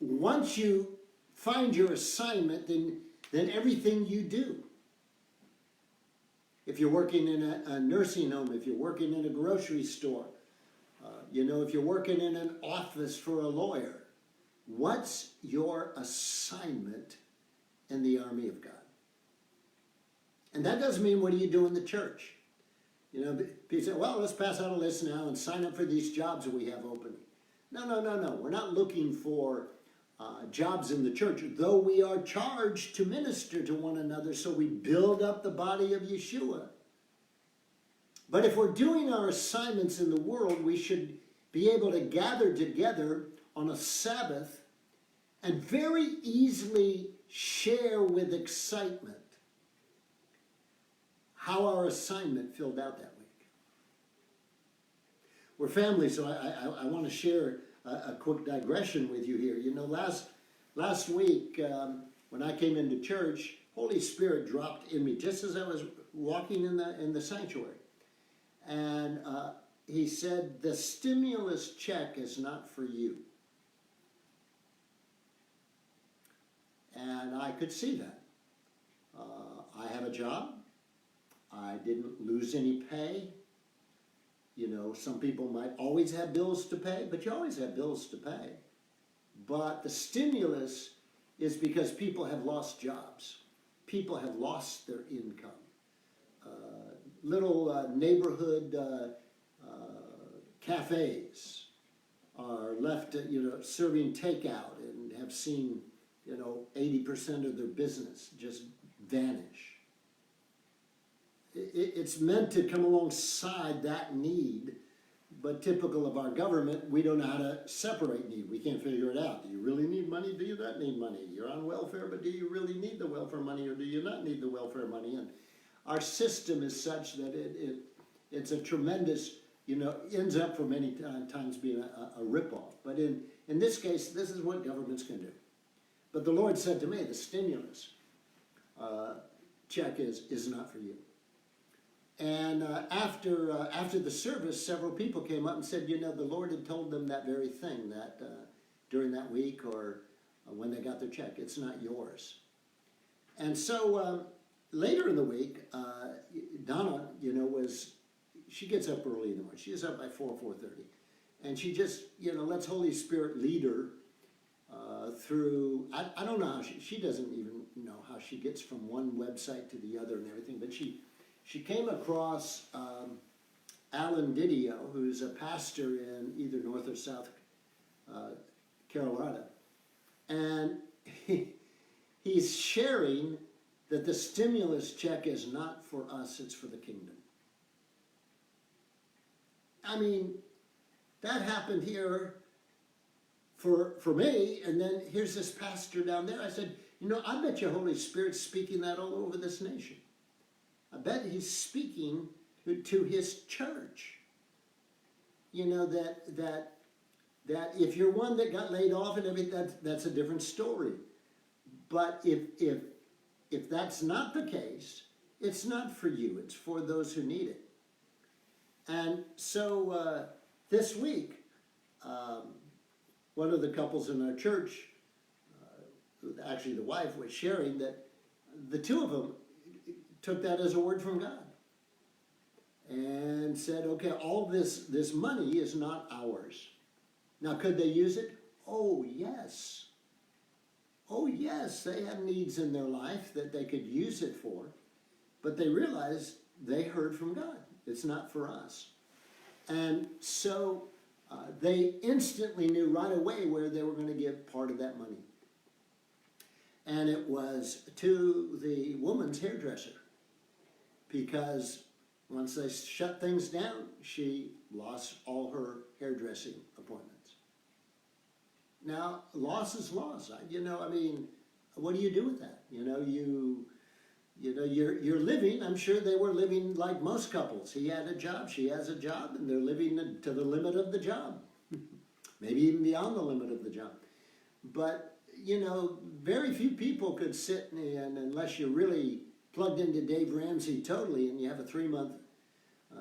once you find your assignment, then everything you do. If you're working in a nursing home, if you're working in a grocery store, if you're working in an office for a lawyer, what's your assignment in the army of God? And that doesn't mean what do you do in the church? People say, well, let's pass out a list now and sign up for these jobs that we have opening. No. We're not looking for jobs in the church, though we are charged to minister to one another so we build up the body of Yeshua. But if we're doing our assignments in the world, we should be able to gather together on a Sabbath and very easily share with excitement how our assignment filled out that week. We're family, so I want to share a quick digression with you here. Last week when I came into church, Holy Spirit dropped in me just as I was walking in the sanctuary. And he said, the stimulus check is not for you. And I could see that. I have a job. I didn't lose any pay. Some people might always have bills to pay, but you always have bills to pay. But the stimulus is because people have lost jobs. People have lost their income. Little neighborhood cafes are left, serving takeout and have seen, 80% of their business just vanish. It's meant to come alongside that need, but typical of our government, we don't know how to separate need. We can't figure it out. Do you really need money? Do you not need money? You're on welfare, but do you really need the welfare money or do you not need the welfare money? And our system is such that it's a tremendous, ends up for many times being a ripoff. But in this case, this is what governments can do. But the Lord said to me, the stimulus check is not for you. And after the service, several people came up and said, the Lord had told them that very thing, that during that week or when they got their check. It's not yours. And so later in the week, Donna, she gets up early in the morning. She gets up by 4:30. And she just, lets Holy Spirit lead her through, I don't know how she doesn't even know how she gets from one website to the other and everything, but she came across Alan Didio, who's a pastor in either North or South Carolina, and he's sharing that the stimulus check is not for us, it's for the kingdom. I mean, that happened here for me, and then here's this pastor down there. I said, I bet you Holy Spirit's speaking that all over this nation. I bet he's speaking to his church. That if you're one that got laid off and everything, that's a different story. But if that's not the case, it's not for you. It's for those who need it. And so this week, one of the couples in our church, actually the wife, was sharing that the two of them took that as a word from God and said, okay, all this money is not ours. Now, could they use it? Oh, yes. Oh, yes, they had needs in their life that they could use it for, but they realized they heard from God. It's not for us. And so they instantly knew right away where they were going to give part of that money. And it was to the woman's hairdresser, because once they shut things down, she lost all her hairdressing appointments. Now, loss is loss. What do you do with that? You're living. I'm sure they were living like most couples. He had a job, she has a job, and they're living to the limit of the job, maybe even beyond the limit of the job. But very few people could sit in, unless you're really plugged into Dave Ramsey totally, and you have a 3-month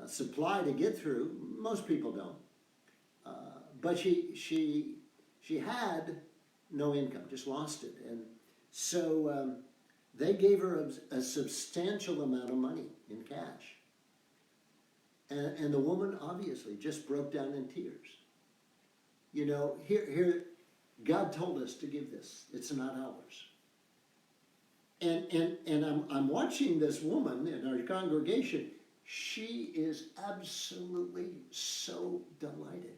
supply to get through. Most people don't. But she had no income, just lost it, and so they gave her a substantial amount of money in cash, and the woman obviously just broke down in tears. Here, God told us to give this. It's not ours. And I'm watching this woman in our congregation. She is absolutely so delighted.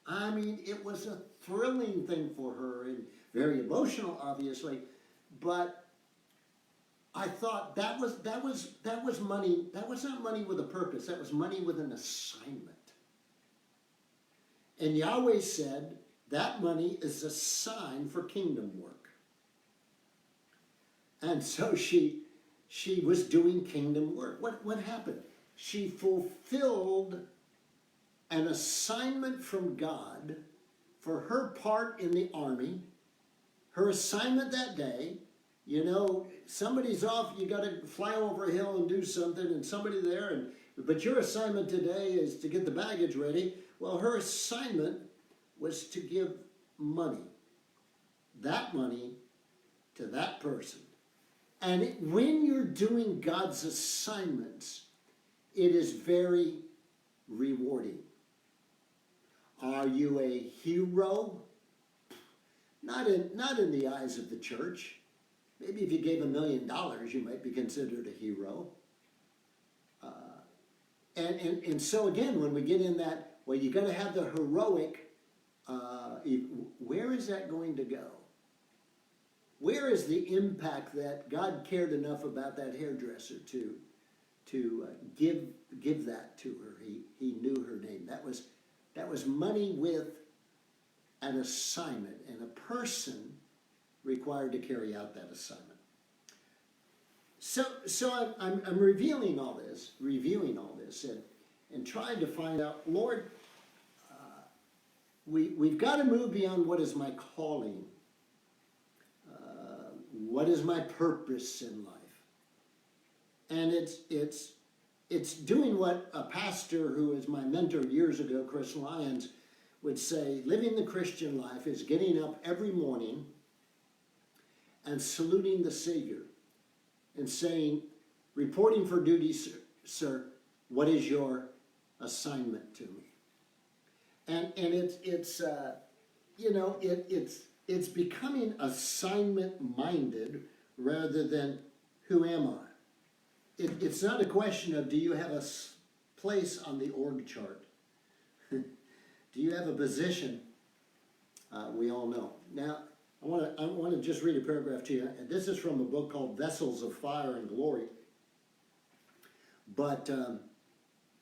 I mean, it was a thrilling thing for her and very emotional, obviously. But I thought that was money. That was not money with a purpose. That was money with an assignment. And Yahweh said that money is a sign for kingdom work. And so she was doing kingdom work. What happened? She fulfilled an assignment from God for her part in the army. Her assignment that day, somebody's off, you got to fly over a hill and do something, and somebody there, but your assignment today is to get the baggage ready. Well, her assignment was to give money, that money, to that person. And when you're doing God's assignments, it is very rewarding. Are you a hero? Not in the eyes of the church. Maybe if you gave $1 million, you might be considered a hero. And so again, when we get in that, well, you got to have the heroic. Where is that going to go? Where is the impact that God cared enough about that hairdresser to give that to her? He knew her name. That was money with an assignment and a person required to carry out that assignment. So I'm reviewing all this, and trying to find out, Lord, we've got to move beyond what is my calling, what is my purpose in life, and it's doing what a pastor who was my mentor years ago, Chris Lyons, would say living the Christian life is getting up every morning and saluting the Savior and saying, reporting for duty, sir, what is your assignment to me? And it's becoming assignment-minded rather than who am I? It's not a question of do you have a place on the org chart? Do you have a position? We all know. Now, I want to just read a paragraph to you. And this is from a book called Vessels of Fire and Glory. But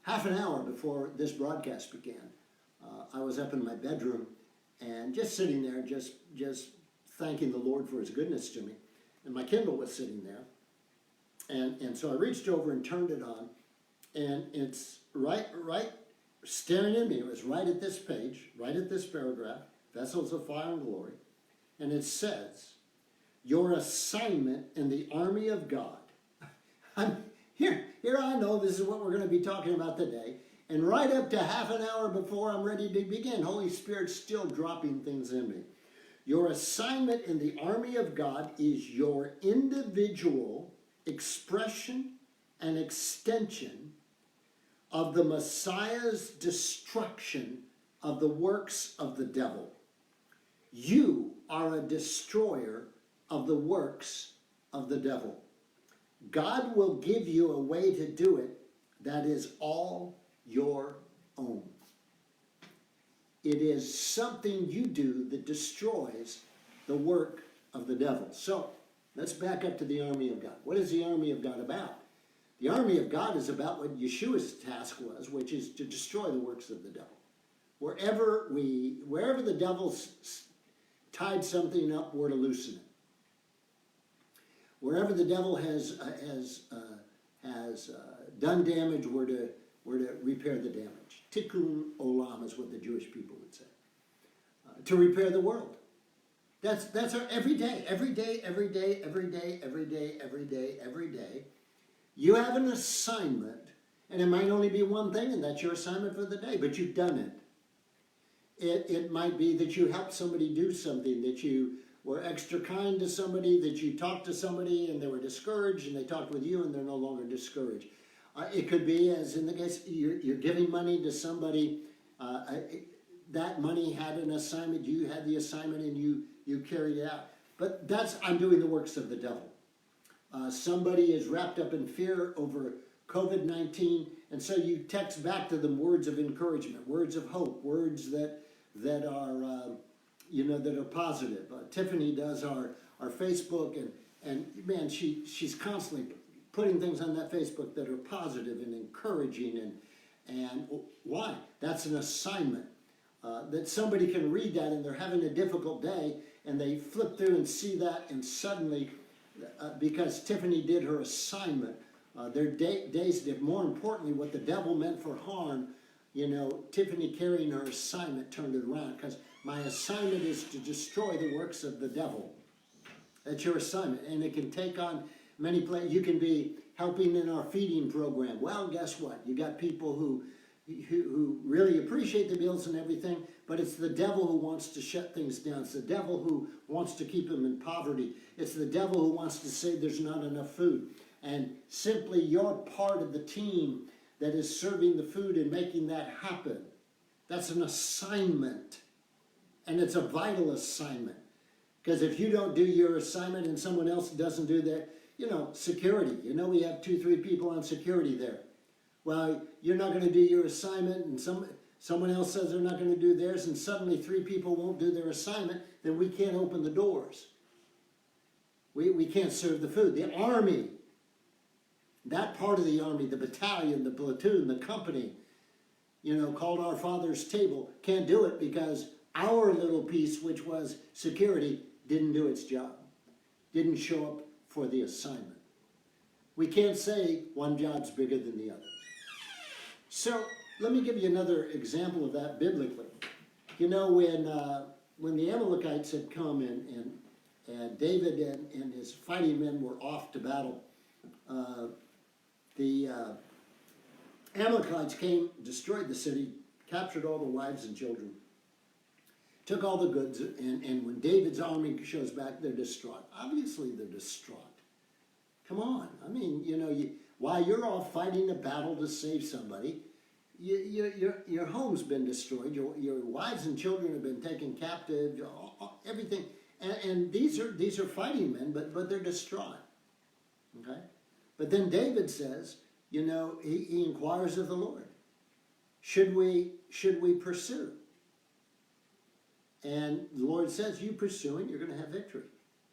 half an hour before this broadcast began, I was up in my bedroom and just sitting there, just thanking the Lord for his goodness to me. And my Kindle was sitting there. And so I reached over and turned it on. And it's right staring at me. It was right at this page, right at this paragraph, Vessels of Fire and Glory. And it says, your assignment in the army of God. Here I know this is what we're going to be talking about today. And right up to half an hour before I'm ready to begin, Holy Spirit's still dropping things in me. Your assignment in the army of God is your individual expression and extension of the Messiah's destruction of the works of the devil. You are a destroyer of the works of the devil. God will give you a way to do it that is all your own. It is something you do that destroys the work of the devil. So, let's back up to the army of God. What is the army of God about? The army of God is about what Yeshua's task was, which is to destroy the works of the devil. Wherever the devil's tied something up, we're to loosen it. Wherever the devil has done damage, we're to repair the damage. Tikkun olam is what the Jewish people would say. To repair the world. That's our every day. You have an assignment, and it might only be one thing, and that's your assignment for the day, but you've done it. It might be that you helped somebody do something, that you were extra kind to somebody, that you talked to somebody and they were discouraged, and they talked with you and they're no longer discouraged. It could be, as in the case, you're giving money to somebody, that money had an assignment, you had the assignment, and you carried it out. But I'm doing the works of the devil. Somebody is wrapped up in fear over COVID-19, and so you text back to them words of encouragement, words of hope, words that are that are positive. Tiffany does our Facebook, and man, she's constantly putting things on that Facebook that are positive and encouraging, and why? That's an assignment. That somebody can read that and they're having a difficult day, and they flip through and see that, and suddenly, because Tiffany did her assignment, their days did. More importantly, what the devil meant for harm, Tiffany carrying her assignment turned it around, because my assignment is to destroy the works of the devil. That's your assignment, and it can take on many places. You can be helping in our feeding program. Well, guess what? You got people who really appreciate the meals and everything, but it's the devil who wants to shut things down. It's the devil who wants to keep them in poverty. It's the devil who wants to say there's not enough food. And simply you're part of the team that is serving the food and making that happen. That's an assignment. And it's a vital assignment. Because if you don't do your assignment and someone else doesn't do that, security. We have 2-3 people on security there. Well, you're not going to do your assignment, and someone else says they're not going to do theirs, and suddenly 3 people won't do their assignment, then we can't open the doors. We can't serve the food. The army, that part of the army, the battalion, the platoon, the company, called our Father's table, can't do it because our little piece, which was security, didn't do its job, didn't show up for the assignment. We can't say one job's bigger than the other. So let me give you another example of that biblically. When the Amalekites had come and David and his fighting men were off to battle, the Amalekites came, destroyed the city, captured all the wives and children, took all the goods, and when David's army shows back, they're distraught. Obviously, they're distraught. Come on. I mean, while you're all fighting a battle to save somebody, your home's been destroyed. Your wives and children have been taken captive. Everything, and these are fighting men, but they're distraught. Okay, but then David says, he inquires of the Lord, should we pursue? And the Lord says, you pursue and you're going to have victory.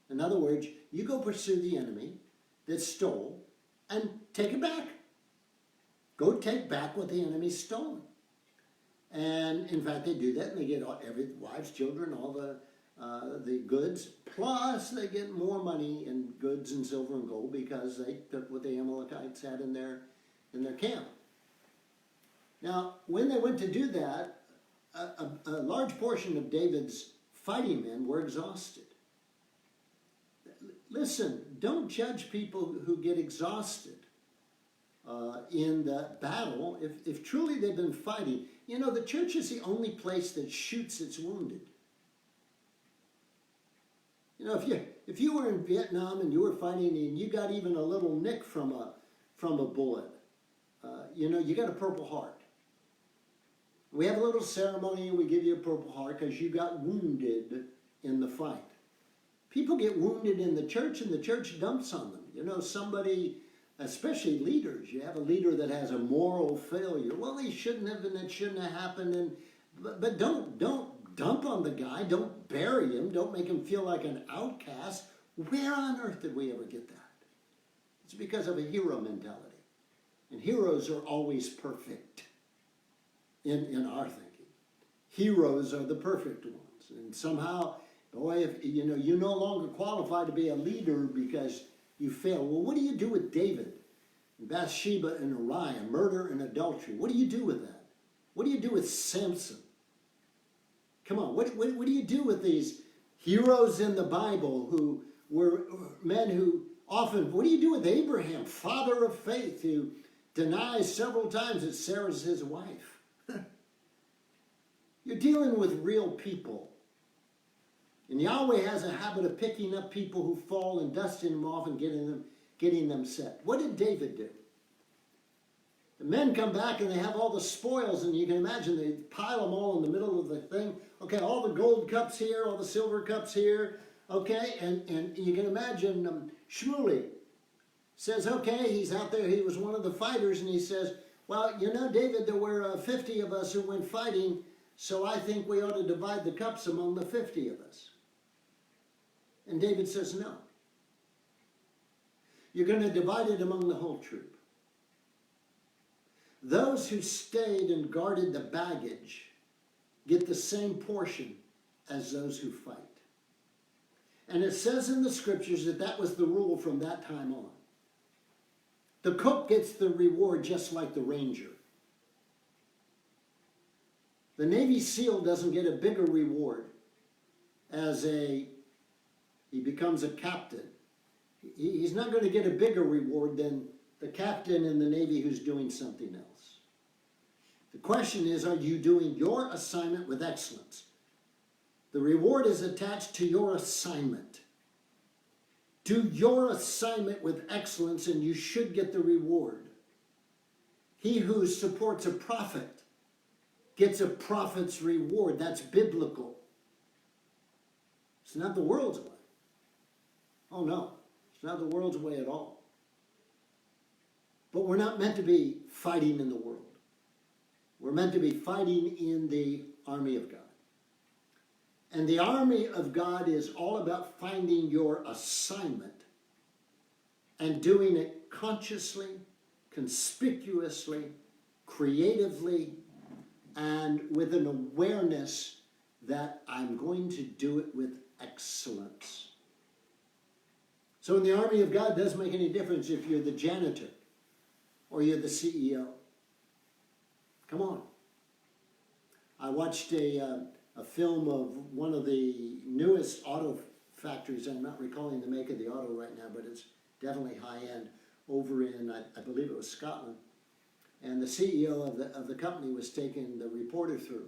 In other words, you go pursue the enemy that stole and take it back. Go take back what the enemy's stolen. And in fact, they do that, and they get every wives, children, all the goods, plus they get more money in goods and silver and gold because they took what the Amalekites had in their camp. Now, when they went to do that, a large portion of David's fighting men were exhausted. Listen, don't judge people who get exhausted in the battle if truly they've been fighting. The church is the only place that shoots its wounded. If you were in Vietnam and you were fighting and you got even a little nick from a bullet, you got a Purple Heart. We have a little ceremony and we give you a Purple Heart because you got wounded in the fight. People get wounded in the church and the church dumps on them. Somebody, especially leaders, you have a leader that has a moral failure. Well, he shouldn't have, and it shouldn't have happened. But don't dump on the guy. Don't bury him. Don't make him feel like an outcast. Where on earth did we ever get that? It's because of a hero mentality. And heroes are always perfect in our thinking. Heroes are the perfect ones. And somehow, boy, if you no longer qualify to be a leader because you fail. Well, what do you do with David, Bathsheba and Uriah, murder and adultery? What do you do with that? What do you do with Samson? Come on, what do you do with these heroes in the Bible who were men who often, what do you do with Abraham, father of faith, who denies several times that Sarah's his wife? You're dealing with real people. And Yahweh has a habit of picking up people who fall and dusting them off and getting them set. What did David do? The men come back and they have all the spoils, and you can imagine they pile them all in the middle of the thing. Okay, all the gold cups here, all the silver cups here. Okay, and you can imagine Shmuley says, okay, he's out there, he was one of the fighters, and he says, well, David, there were 50 of us who went fighting, so I think we ought to divide the cups among the 50 of us. And David says, no. You're going to divide it among the whole troop. Those who stayed and guarded the baggage get the same portion as those who fight. And it says in the scriptures that was the rule from that time on. The cook gets the reward just like the ranger. The Navy SEAL doesn't get a bigger reward as he becomes a captain. He's not going to get a bigger reward than the captain in the Navy who's doing something else. The question is, are you doing your assignment with excellence? The reward is attached to your assignment. Do your assignment with excellence and you should get the reward. He who supports a prophet gets a prophet's reward. That's biblical. It's not the world's way. Oh no, it's not the world's way at all. But we're not meant to be fighting in the world. We're meant to be fighting in the army of God. And the army of God is all about finding your assignment and doing it consciously, conspicuously, creatively, and with an awareness that I'm going to do it with excellence. So in the army of God, it doesn't make any difference if you're the janitor or you're the CEO. Come on. I watched a film of one of the newest auto factories. I'm not recalling the make of the auto right now, but it's definitely high-end over in, I believe it was Scotland. And the CEO of the company was taking the reporter through.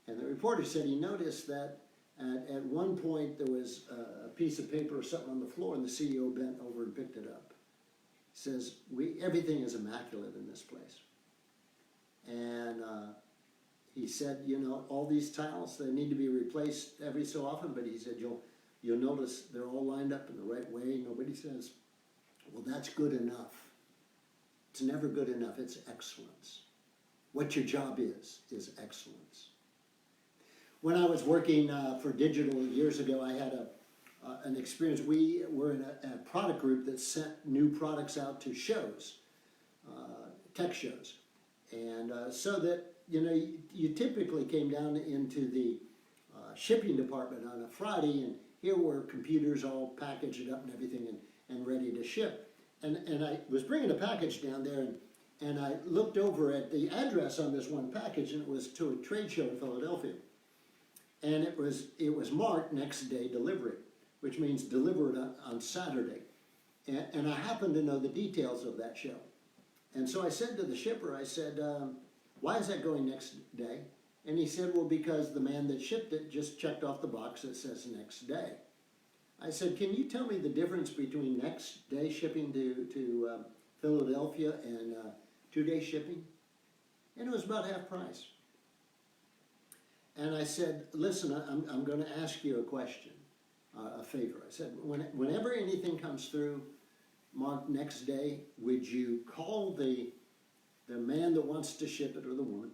And the reporter said he noticed that at one point there was a piece of paper or something on the floor, and the CEO bent over and picked it up. He says, everything is immaculate in this place. And he said, you know, all these tiles, they need to be replaced every so often, but he said, you'll notice they're all lined up in the right way. Nobody says, well, that's good enough. It's never good enough, it's excellence. What your job is excellence. When I was working for digital years ago, I had an experience. We were in a product group that sent new products out to shows, tech shows. And so that, you know, you typically came down into the shipping department on a Friday, and here were computers all packaged up and everything and ready to ship. And I was bringing a package down there, and I looked over at the address on this one package, and it was to a trade show in Philadelphia. And it was marked next day delivery, which means delivered on Saturday. And I happened to know the details of that show. And so I said to the shipper, I said, why is that going next day? And he said, well, because the man that shipped it just checked off the box that says next day. I said, can you tell me the difference between next day shipping to Philadelphia and 2-day shipping? And it was about half price. And I said, listen, I'm going to ask you a question, a favor. I said, whenever anything comes through marked next day, would you call the man that wants to ship it, or the woman,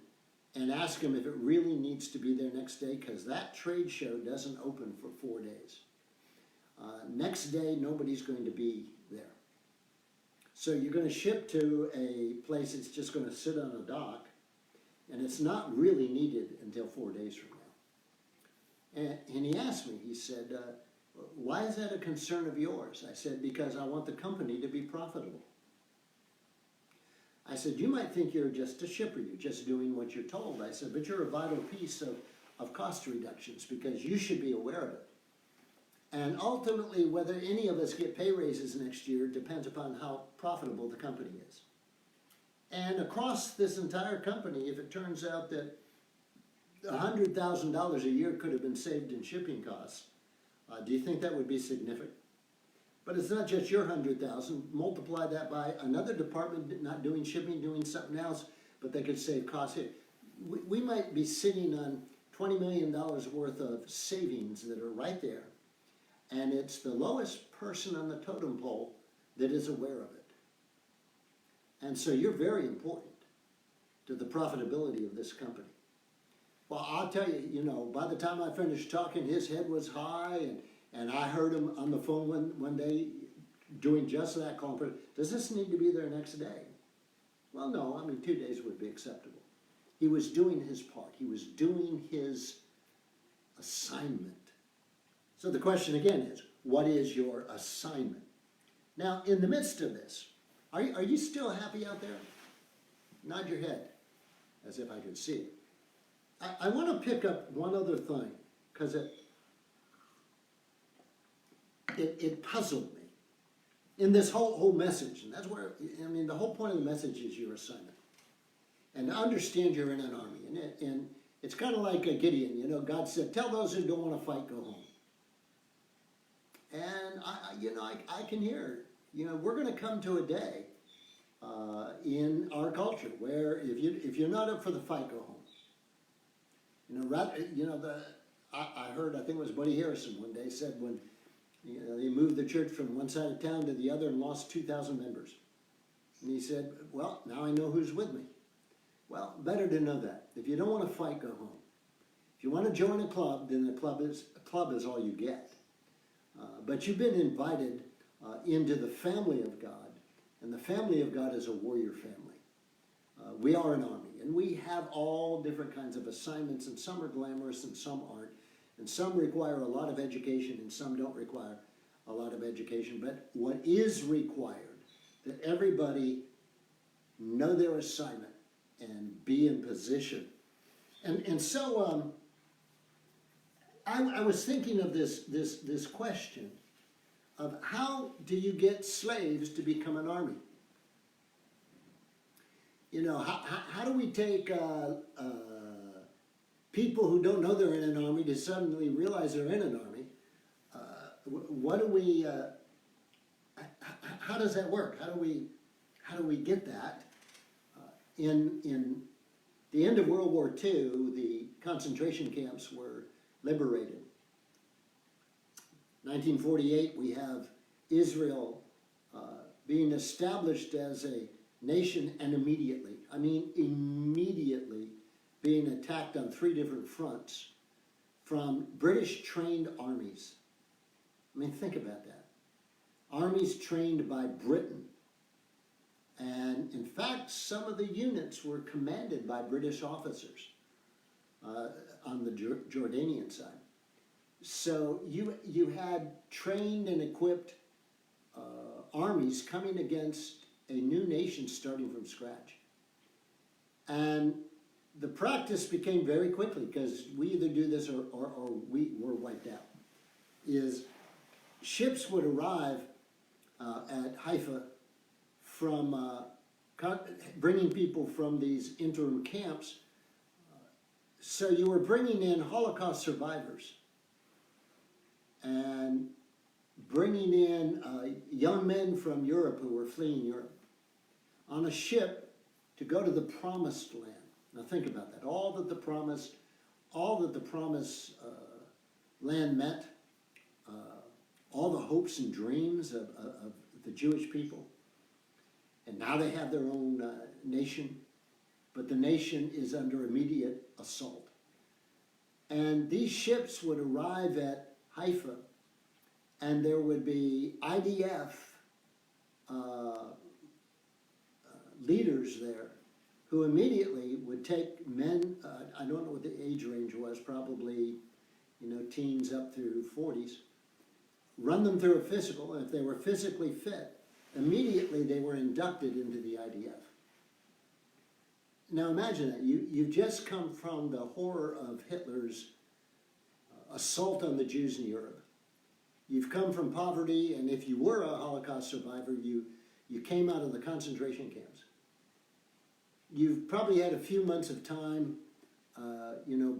and ask him if it really needs to be there next day, because that trade show doesn't open for 4 days. Next day, nobody's going to be there. So you're going to ship to a place that's just going to sit on a dock, and it's not really needed until 4 days from now. And he asked me, he said, why is that a concern of yours? I said, because I want the company to be profitable. I said, you might think you're just a shipper, you're just doing what you're told. I said, but you're a vital piece of cost reductions, because you should be aware of it. And ultimately, whether any of us get pay raises next year depends upon how profitable the company is. And across this entire company, if it turns out that $100,000 a year could have been saved in shipping costs, do you think that would be significant? But it's not just your 100,000. Multiply that by another department not doing shipping, doing something else, but they could save costs here. We might be sitting on $20 million worth of savings that are right there, and it's the lowest person on the totem pole that is aware of it. And so you're very important to the profitability of this company. Well, I'll tell you, you know, by the time I finished talking, his head was high, and I heard him on the phone one day doing just that, calling for, does this need to be there next day? Well, no, I mean, 2 days would be acceptable. He was doing his part. He was doing his assignment. So the question again is, what is your assignment? Now, in the midst of this, are you still happy out there? Nod your head, as if I could see it. I want to pick up one other thing, because it puzzled me in this whole message. And that's where, I mean, the whole point of the message is your assignment. And to understand you're in an army. And it's kind of like a Gideon, you know, God said, tell those who don't want to fight, go home. And I can hear, you know, we're going to come to a day in our culture where if you're not up for the fight, go home. I heard, I think it was Buddy Harrison one day said when they moved the church from one side of town to the other and lost 2,000 members. And he said, well, now I know who's with me. Well, better to know that. If you don't want to fight, go home. If you want to join a club, then a club is all you get. But you've been invited into the family of God, and the family of God is a warrior family. We are an army, and we have all different kinds of assignments, and some are glamorous and some aren't, and some require a lot of education and some don't require a lot of education. But what is required, that everybody know their assignment and be in position. And so I was thinking of this question of how do you get slaves to become an army? You know, how do we take people who don't know they're in an army to suddenly realize they're in an army. What do we? How does that work? How do we get that? In the end of World War II, the concentration camps were liberated. 1948, we have Israel being established as a nation, and immediately being attacked on 3 different fronts from British trained armies. I mean, think about that. Armies trained by Britain. And in fact, some of the units were commanded by British officers on the Jordanian side. So you had trained and equipped armies coming against a new nation starting from scratch. And the practice became very quickly, because we either do this or we were wiped out, is ships would arrive at Haifa from bringing people from these interim camps. So you were bringing in Holocaust survivors and bringing in young men from Europe who were fleeing Europe on a ship to go to the promised land. Now think about that. All that the promised land meant, all the hopes and dreams of the Jewish people. And now they have their own nation, but the nation is under immediate assault. And these ships would arrive at Haifa, and there would be IDF leaders there who immediately would take men, I don't know what the age range was, probably, teens up through 40s, run them through a physical, and if they were physically fit, immediately they were inducted into the IDF. Now imagine that. You've just come from the horror of Hitler's assault on the Jews in Europe. You've come from poverty, and if you were a Holocaust survivor, you came out of the concentration camps. You've probably had a few months of time,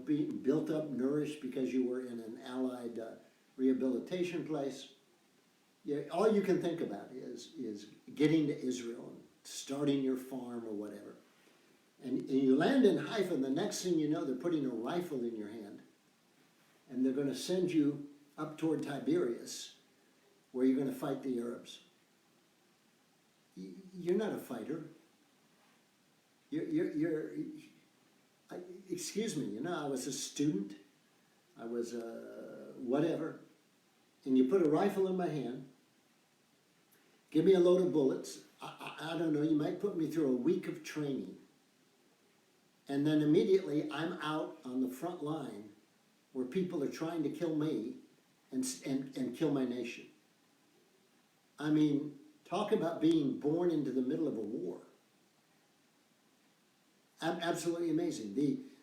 being built up, nourished, because you were in an Allied rehabilitation place. All you can think about is getting to Israel and starting your farm or whatever. And you land in Haifa, and the next thing you know, they're putting a rifle in your hand, and they're going to send you up toward Tiberias, where you're going to fight the Arabs. You're not a fighter. Excuse me, I was a student. I was whatever. And you put a rifle in my hand, give me a load of bullets. I don't know, you might put me through a week of training. And then immediately I'm out on the front line where people are trying to kill me and kill my nation. I mean, talk about being born into the middle of a war. Absolutely amazing.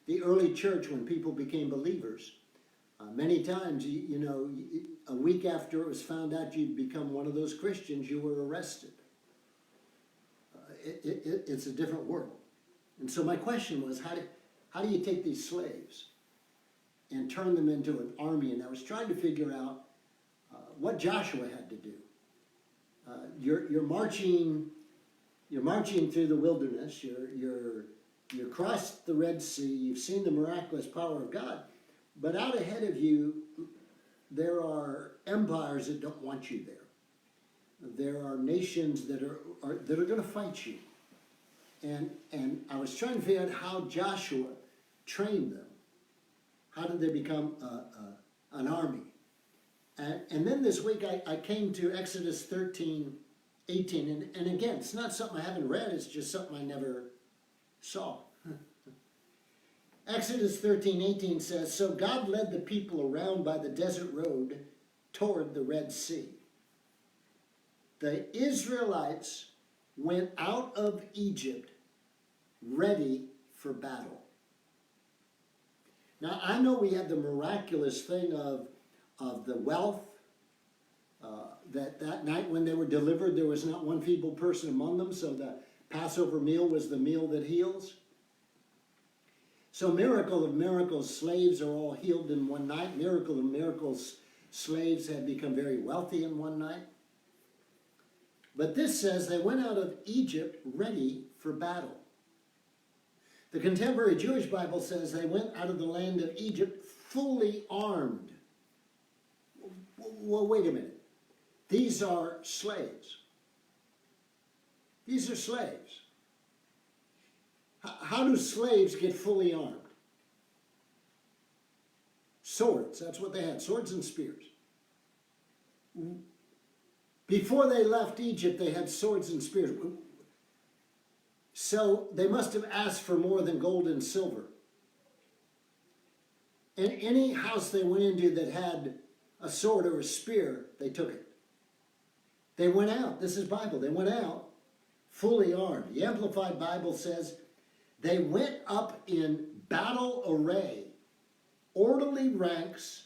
The early church, when people became believers, many times, a week after it was found out you'd become one of those Christians, you were arrested. It's a different world. And so my question was, how do you take these slaves and turn them into an army? And I was trying to figure out what Joshua had to do. You're marching through the wilderness. You crossed the Red Sea. You've seen the miraculous power of God. But out ahead of you, there are empires that don't want you there. There are nations that are going to fight you. And I was trying to figure out how Joshua trained them. How did they become an army? And then this week I came to Exodus 13:18. And again, it's not something I haven't read. It's just something I never saw. Exodus 13:18 says, "So God led the people around by the desert road toward the Red Sea. The Israelites went out of Egypt ready for battle." Now, I know we had the miraculous thing of the wealth, that night when they were delivered, there was not one feeble person among them, so the Passover meal was the meal that heals. So miracle of miracles, slaves are all healed in one night. Miracle of miracles, slaves had become very wealthy in one night. But this says they went out of Egypt ready for battle. The contemporary Jewish Bible says they went out of the land of Egypt fully armed. Well, wait a minute. These are slaves. These are slaves. How do slaves get fully armed? Swords, that's what they had, swords and spears. Before they left Egypt, they had swords and spears. So they must have asked for more than gold and silver. And any house they went into that had a sword or a spear, they took it. They went out, this is Bible, they went out fully armed. The Amplified Bible says, they went up in battle array, orderly ranks,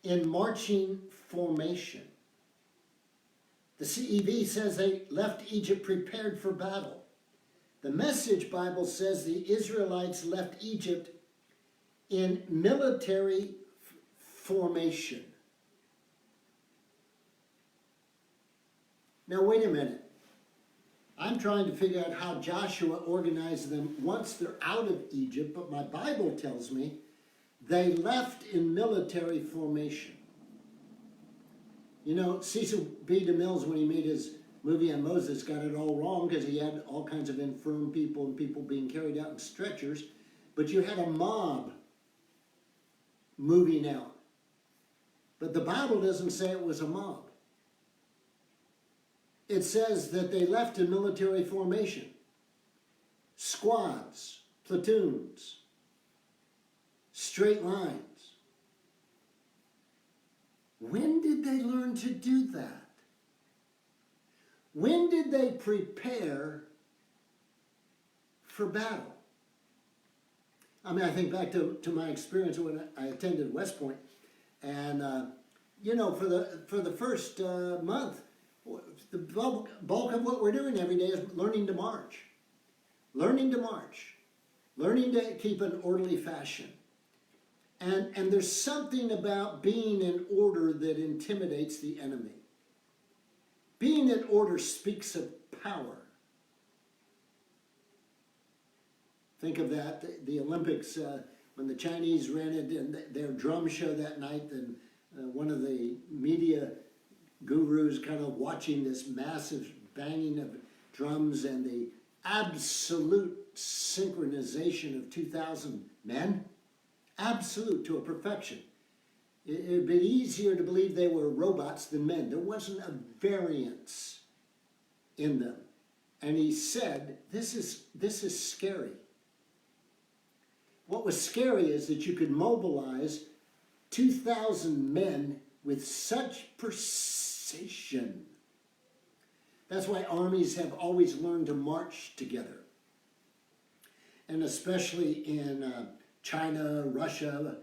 in marching formation. The CEV says they left Egypt prepared for battle. The Message Bible says the Israelites left Egypt in military formation. Now wait a minute. I'm trying to figure out how Joshua organized them once they're out of Egypt, but my Bible tells me they left in military formation. You know, Cecil B. DeMille's, when he made his movie on Moses, got it all wrong because he had all kinds of infirm people and people being carried out in stretchers, but you had a mob moving out. But the Bible doesn't say it was a mob. It says that they left in military formation. Squads, platoons, straight lines. When did they learn to do that? When did they prepare for battle? I mean, I think back to my experience when I attended West Point, and you know, for the first month, the bulk of what we're doing every day is learning to march, learning to keep an orderly fashion. And there's something about being in order that intimidates the enemy. Being in order speaks of power. Think of that, the Olympics, when the Chinese ran it in their drum show that night, and one of the media gurus kind of watching this massive banging of drums and the absolute synchronization of 2,000 men. Absolute to a perfection. It would be easier to believe they were robots than men. There wasn't a variance in them. And he said, this is scary. What was scary is that you could mobilize 2,000 men with such precision. That's why armies have always learned to march together. And especially in China, Russia,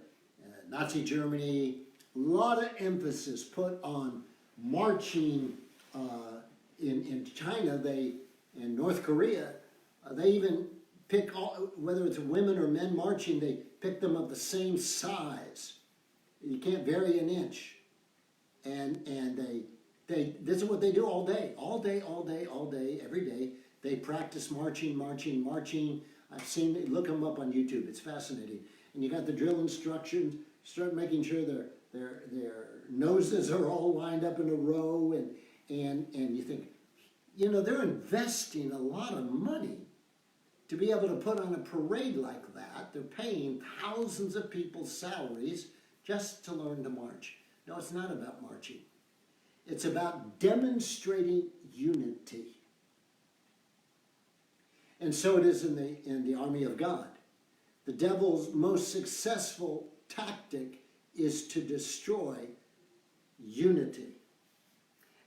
Nazi Germany, a lot of emphasis put on marching. In China, in North Korea, they even pick, whether it's women or men marching, they pick them of the same size. You can't vary an inch. And this is what they do all day, every day. They practice marching. I've seen it, look them up on YouTube, it's fascinating. And you got the drill instructions, start making sure their noses are all lined up in a row, and you think, you know, they're investing a lot of money to be able to put on a parade like that. They're paying thousands of people's salaries just to learn to march. No, it's not about marching. It's about demonstrating unity. And so it is in the army of God. The devil's most successful tactic is to destroy unity.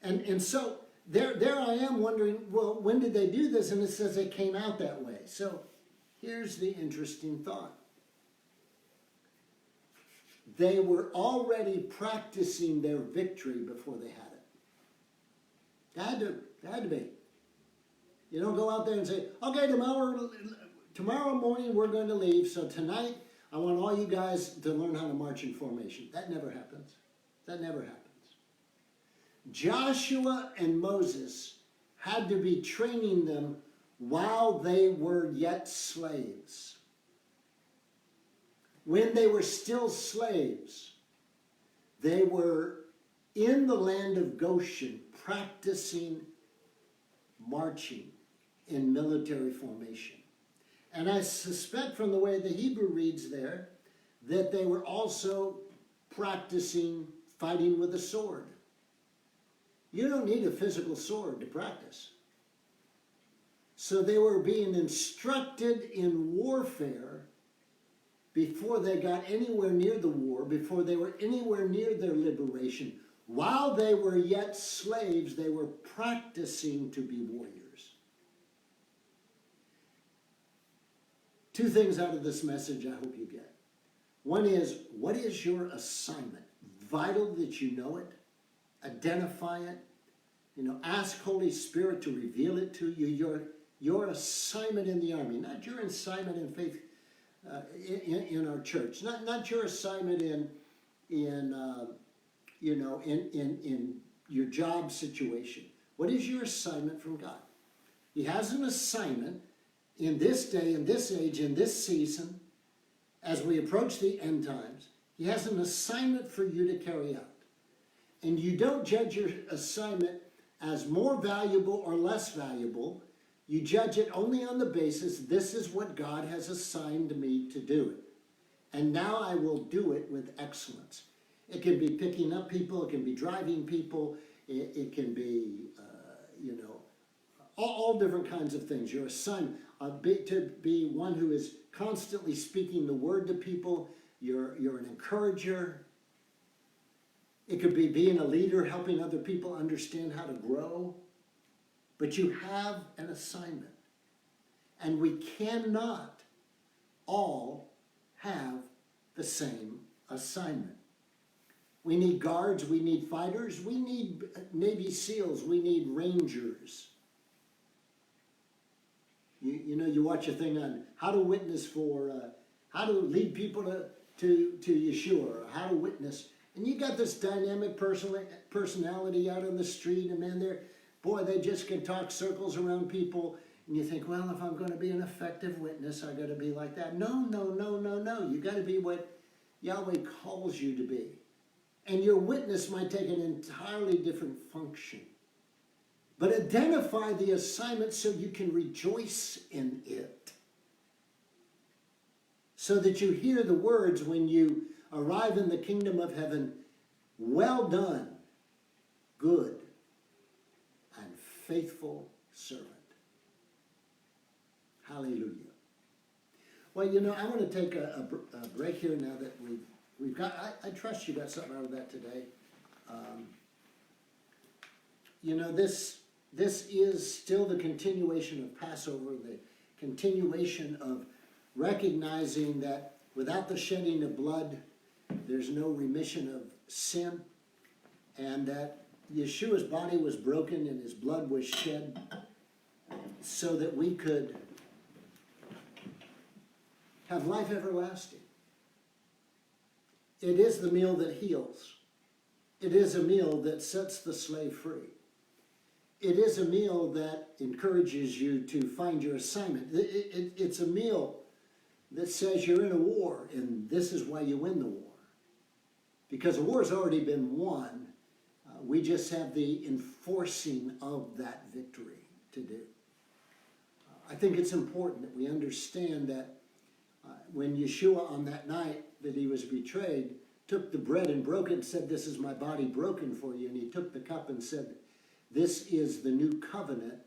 And so there I am wondering, well, when did they do this? And it says they came out that way. So here's the interesting thought. They were already practicing their victory before they had it. They had to be. You don't go out there and say, okay, tomorrow tomorrow morning we're going to leave, so tonight I want all you guys to learn how to march in formation. That never happens. That never happens. Joshua and Moses had to be training them while they were yet slaves. When they were still slaves, they were in the land of Goshen practicing marching in military formation. And I suspect from the way the Hebrew reads there that they were also practicing fighting with a sword. You don't need a physical sword to practice. So they were being instructed in warfare before they got anywhere near the war, before they were anywhere near their liberation. While they were yet slaves, they were practicing to be warriors. Two things out of this message I hope you get. One is, what is your assignment? Vital that you know it. Identify it. Ask Holy Spirit to reveal it to you. Your assignment in the army, not your assignment in faith in our church, not your assignment in your job situation. What is your assignment from God? He has an assignment in this day, in this age, in this season, as we approach the end times. He has an assignment for you to carry out. And you don't judge your assignment as more valuable or less valuable. You judge it only on the basis, this is what God has assigned me to do it. And now I will do it with excellence. It can be picking up people, it can be driving people, it can be, all different kinds of things. Your assignment, to be one who is constantly speaking the word to people, you're an encourager. It could be being a leader, helping other people understand how to grow. But you have an assignment. And we cannot all have the same assignment. We need guards, we need fighters, we need Navy SEALs, we need Rangers. You watch a thing on how to witness how to lead people to Yeshua, or how to witness. And you got this dynamic personality out on the street, and man, they just can talk circles around people. And you think, well, if I'm going to be an effective witness, I got to be like that. No. You got to be what Yahweh calls you to be. And your witness might take an entirely different function. But identify the assignment so you can rejoice in it. So that you hear the words when you arrive in the kingdom of heaven, well done, good and faithful servant. Hallelujah. Well, I want to take a break here now that we've got, I trust you got something out of that today. This is still the continuation of Passover, the continuation of recognizing that without the shedding of blood, there's no remission of sin, and that Yeshua's body was broken and his blood was shed so that we could have life everlasting. It is the meal that heals. It is a meal that sets the slave free. It is a meal that encourages you to find your assignment. It's a meal that says you're in a war, and this is why you win the war. Because the war has already been won. We just have the enforcing of that victory to do. I think it's important that we understand that when Yeshua, on that night that he was betrayed, took the bread and broke it and said, "This is my body broken for you." And he took the cup and said, "This is the new covenant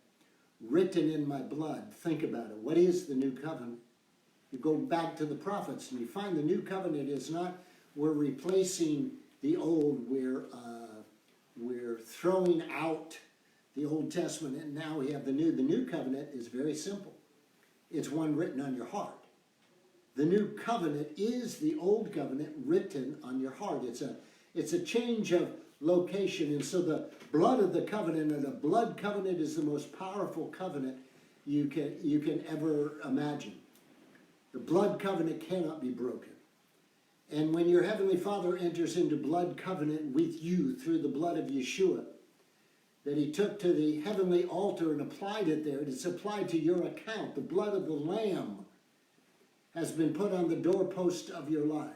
written in my blood." Think about it. What is the new covenant? You go back to the prophets and you find the new covenant is not we're replacing the old, we're throwing out the Old Testament and now we have the new. The new covenant is very simple. It's one written on your heart. The new covenant is the old covenant written on your heart. It's a change of location. And so the blood of the covenant, and the blood covenant is the most powerful covenant you can ever imagine. The blood covenant cannot be broken. And when your Heavenly Father enters into blood covenant with you through the blood of Yeshua, that he took to the heavenly altar and applied it there, it's applied to your account. The blood of the Lamb has been put on the doorpost of your life.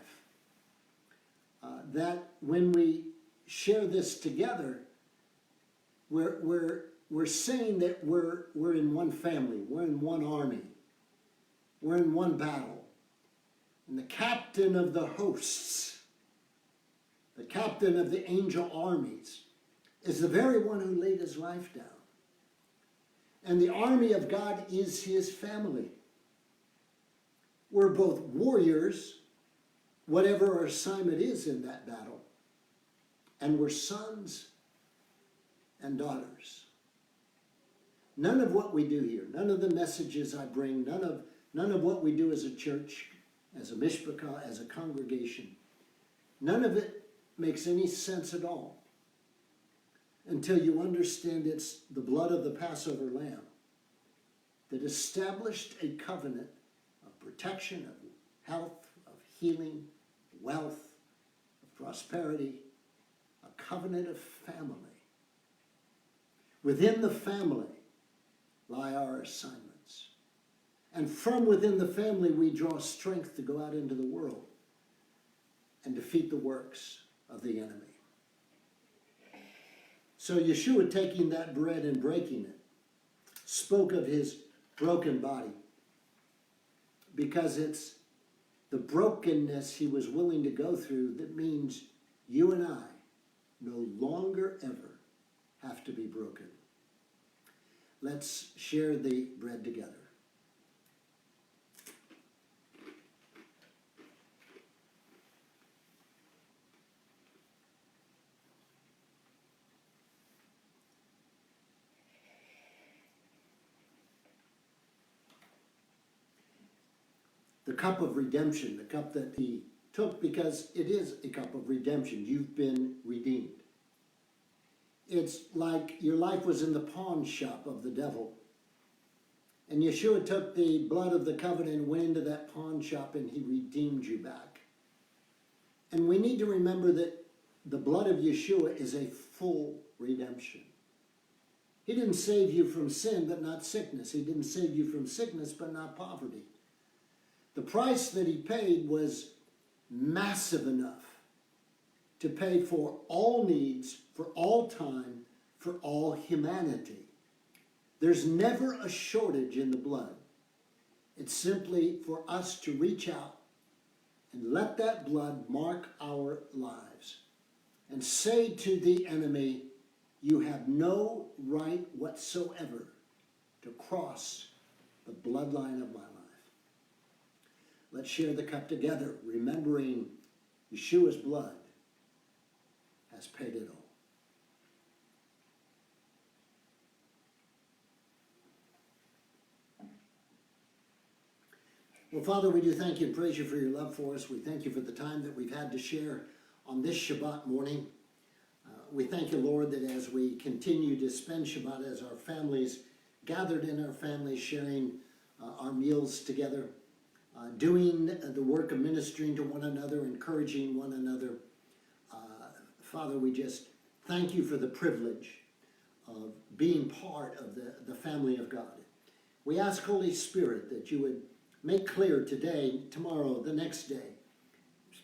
That when we share this together, we're saying that we're in one family, we're in one army, we're in one battle. And the captain of the hosts, the captain of the angel armies, is the very one who laid his life down. And the army of God is his family. We're both warriors, whatever our assignment is in that battle, and we're sons and daughters. None of what we do here, none of the messages I bring, none of what we do as a church, as a mishpachah, as a congregation, none of it makes any sense at all until you understand it's the blood of the Passover lamb that established a covenant of protection, of health, of healing, wealth, of prosperity, a covenant of family. Within the family lie our assignments. And from within the family we draw strength to go out into the world and defeat the works of the enemy. So Yeshua, taking that bread and breaking it, spoke of his broken body, because it's the brokenness he was willing to go through that means you and I no longer ever have to be broken. Let's share the bread together. The cup of redemption, the cup that he took, because it is a cup of redemption. You've been redeemed. It's like your life was in the pawn shop of the devil. And Yeshua took the blood of the covenant and went into that pawn shop and he redeemed you back. And we need to remember that the blood of Yeshua is a full redemption. He didn't save you from sin, but not sickness. He didn't save you from sickness, but not poverty. The price that he paid was massive enough to pay for all needs, for all time, for all humanity. There's never a shortage in the blood. It's simply for us to reach out and let that blood mark our lives and say to the enemy, you have no right whatsoever to cross the bloodline of my life. Let's share the cup together, remembering Yeshua's blood has paid it all. Well, Father, we do thank you and praise you for your love for us. We thank you for the time that we've had to share on this Shabbat morning. We thank you, Lord, that as we continue to spend Shabbat as our families, gathered in our families, sharing our meals together, doing the work of ministering to one another, encouraging one another. Father, we just thank you for the privilege of being part of the family of God. We ask, Holy Spirit, that you would make clear today, tomorrow, the next day,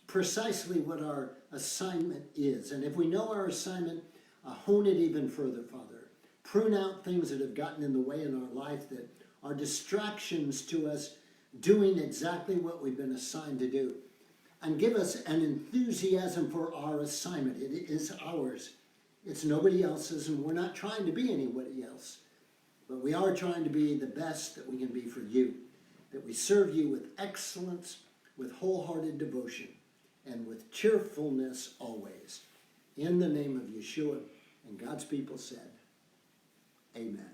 precisely what our assignment is. And if we know our assignment, hone it even further, Father. Prune out things that have gotten in the way in our life that are distractions to us doing exactly what we've been assigned to do. And give us an enthusiasm for our assignment. It is ours. It's nobody else's, and we're not trying to be anybody else. But we are trying to be the best that we can be for you. That we serve you with excellence, with wholehearted devotion, and with cheerfulness always. In the name of Yeshua, and God's people said, amen.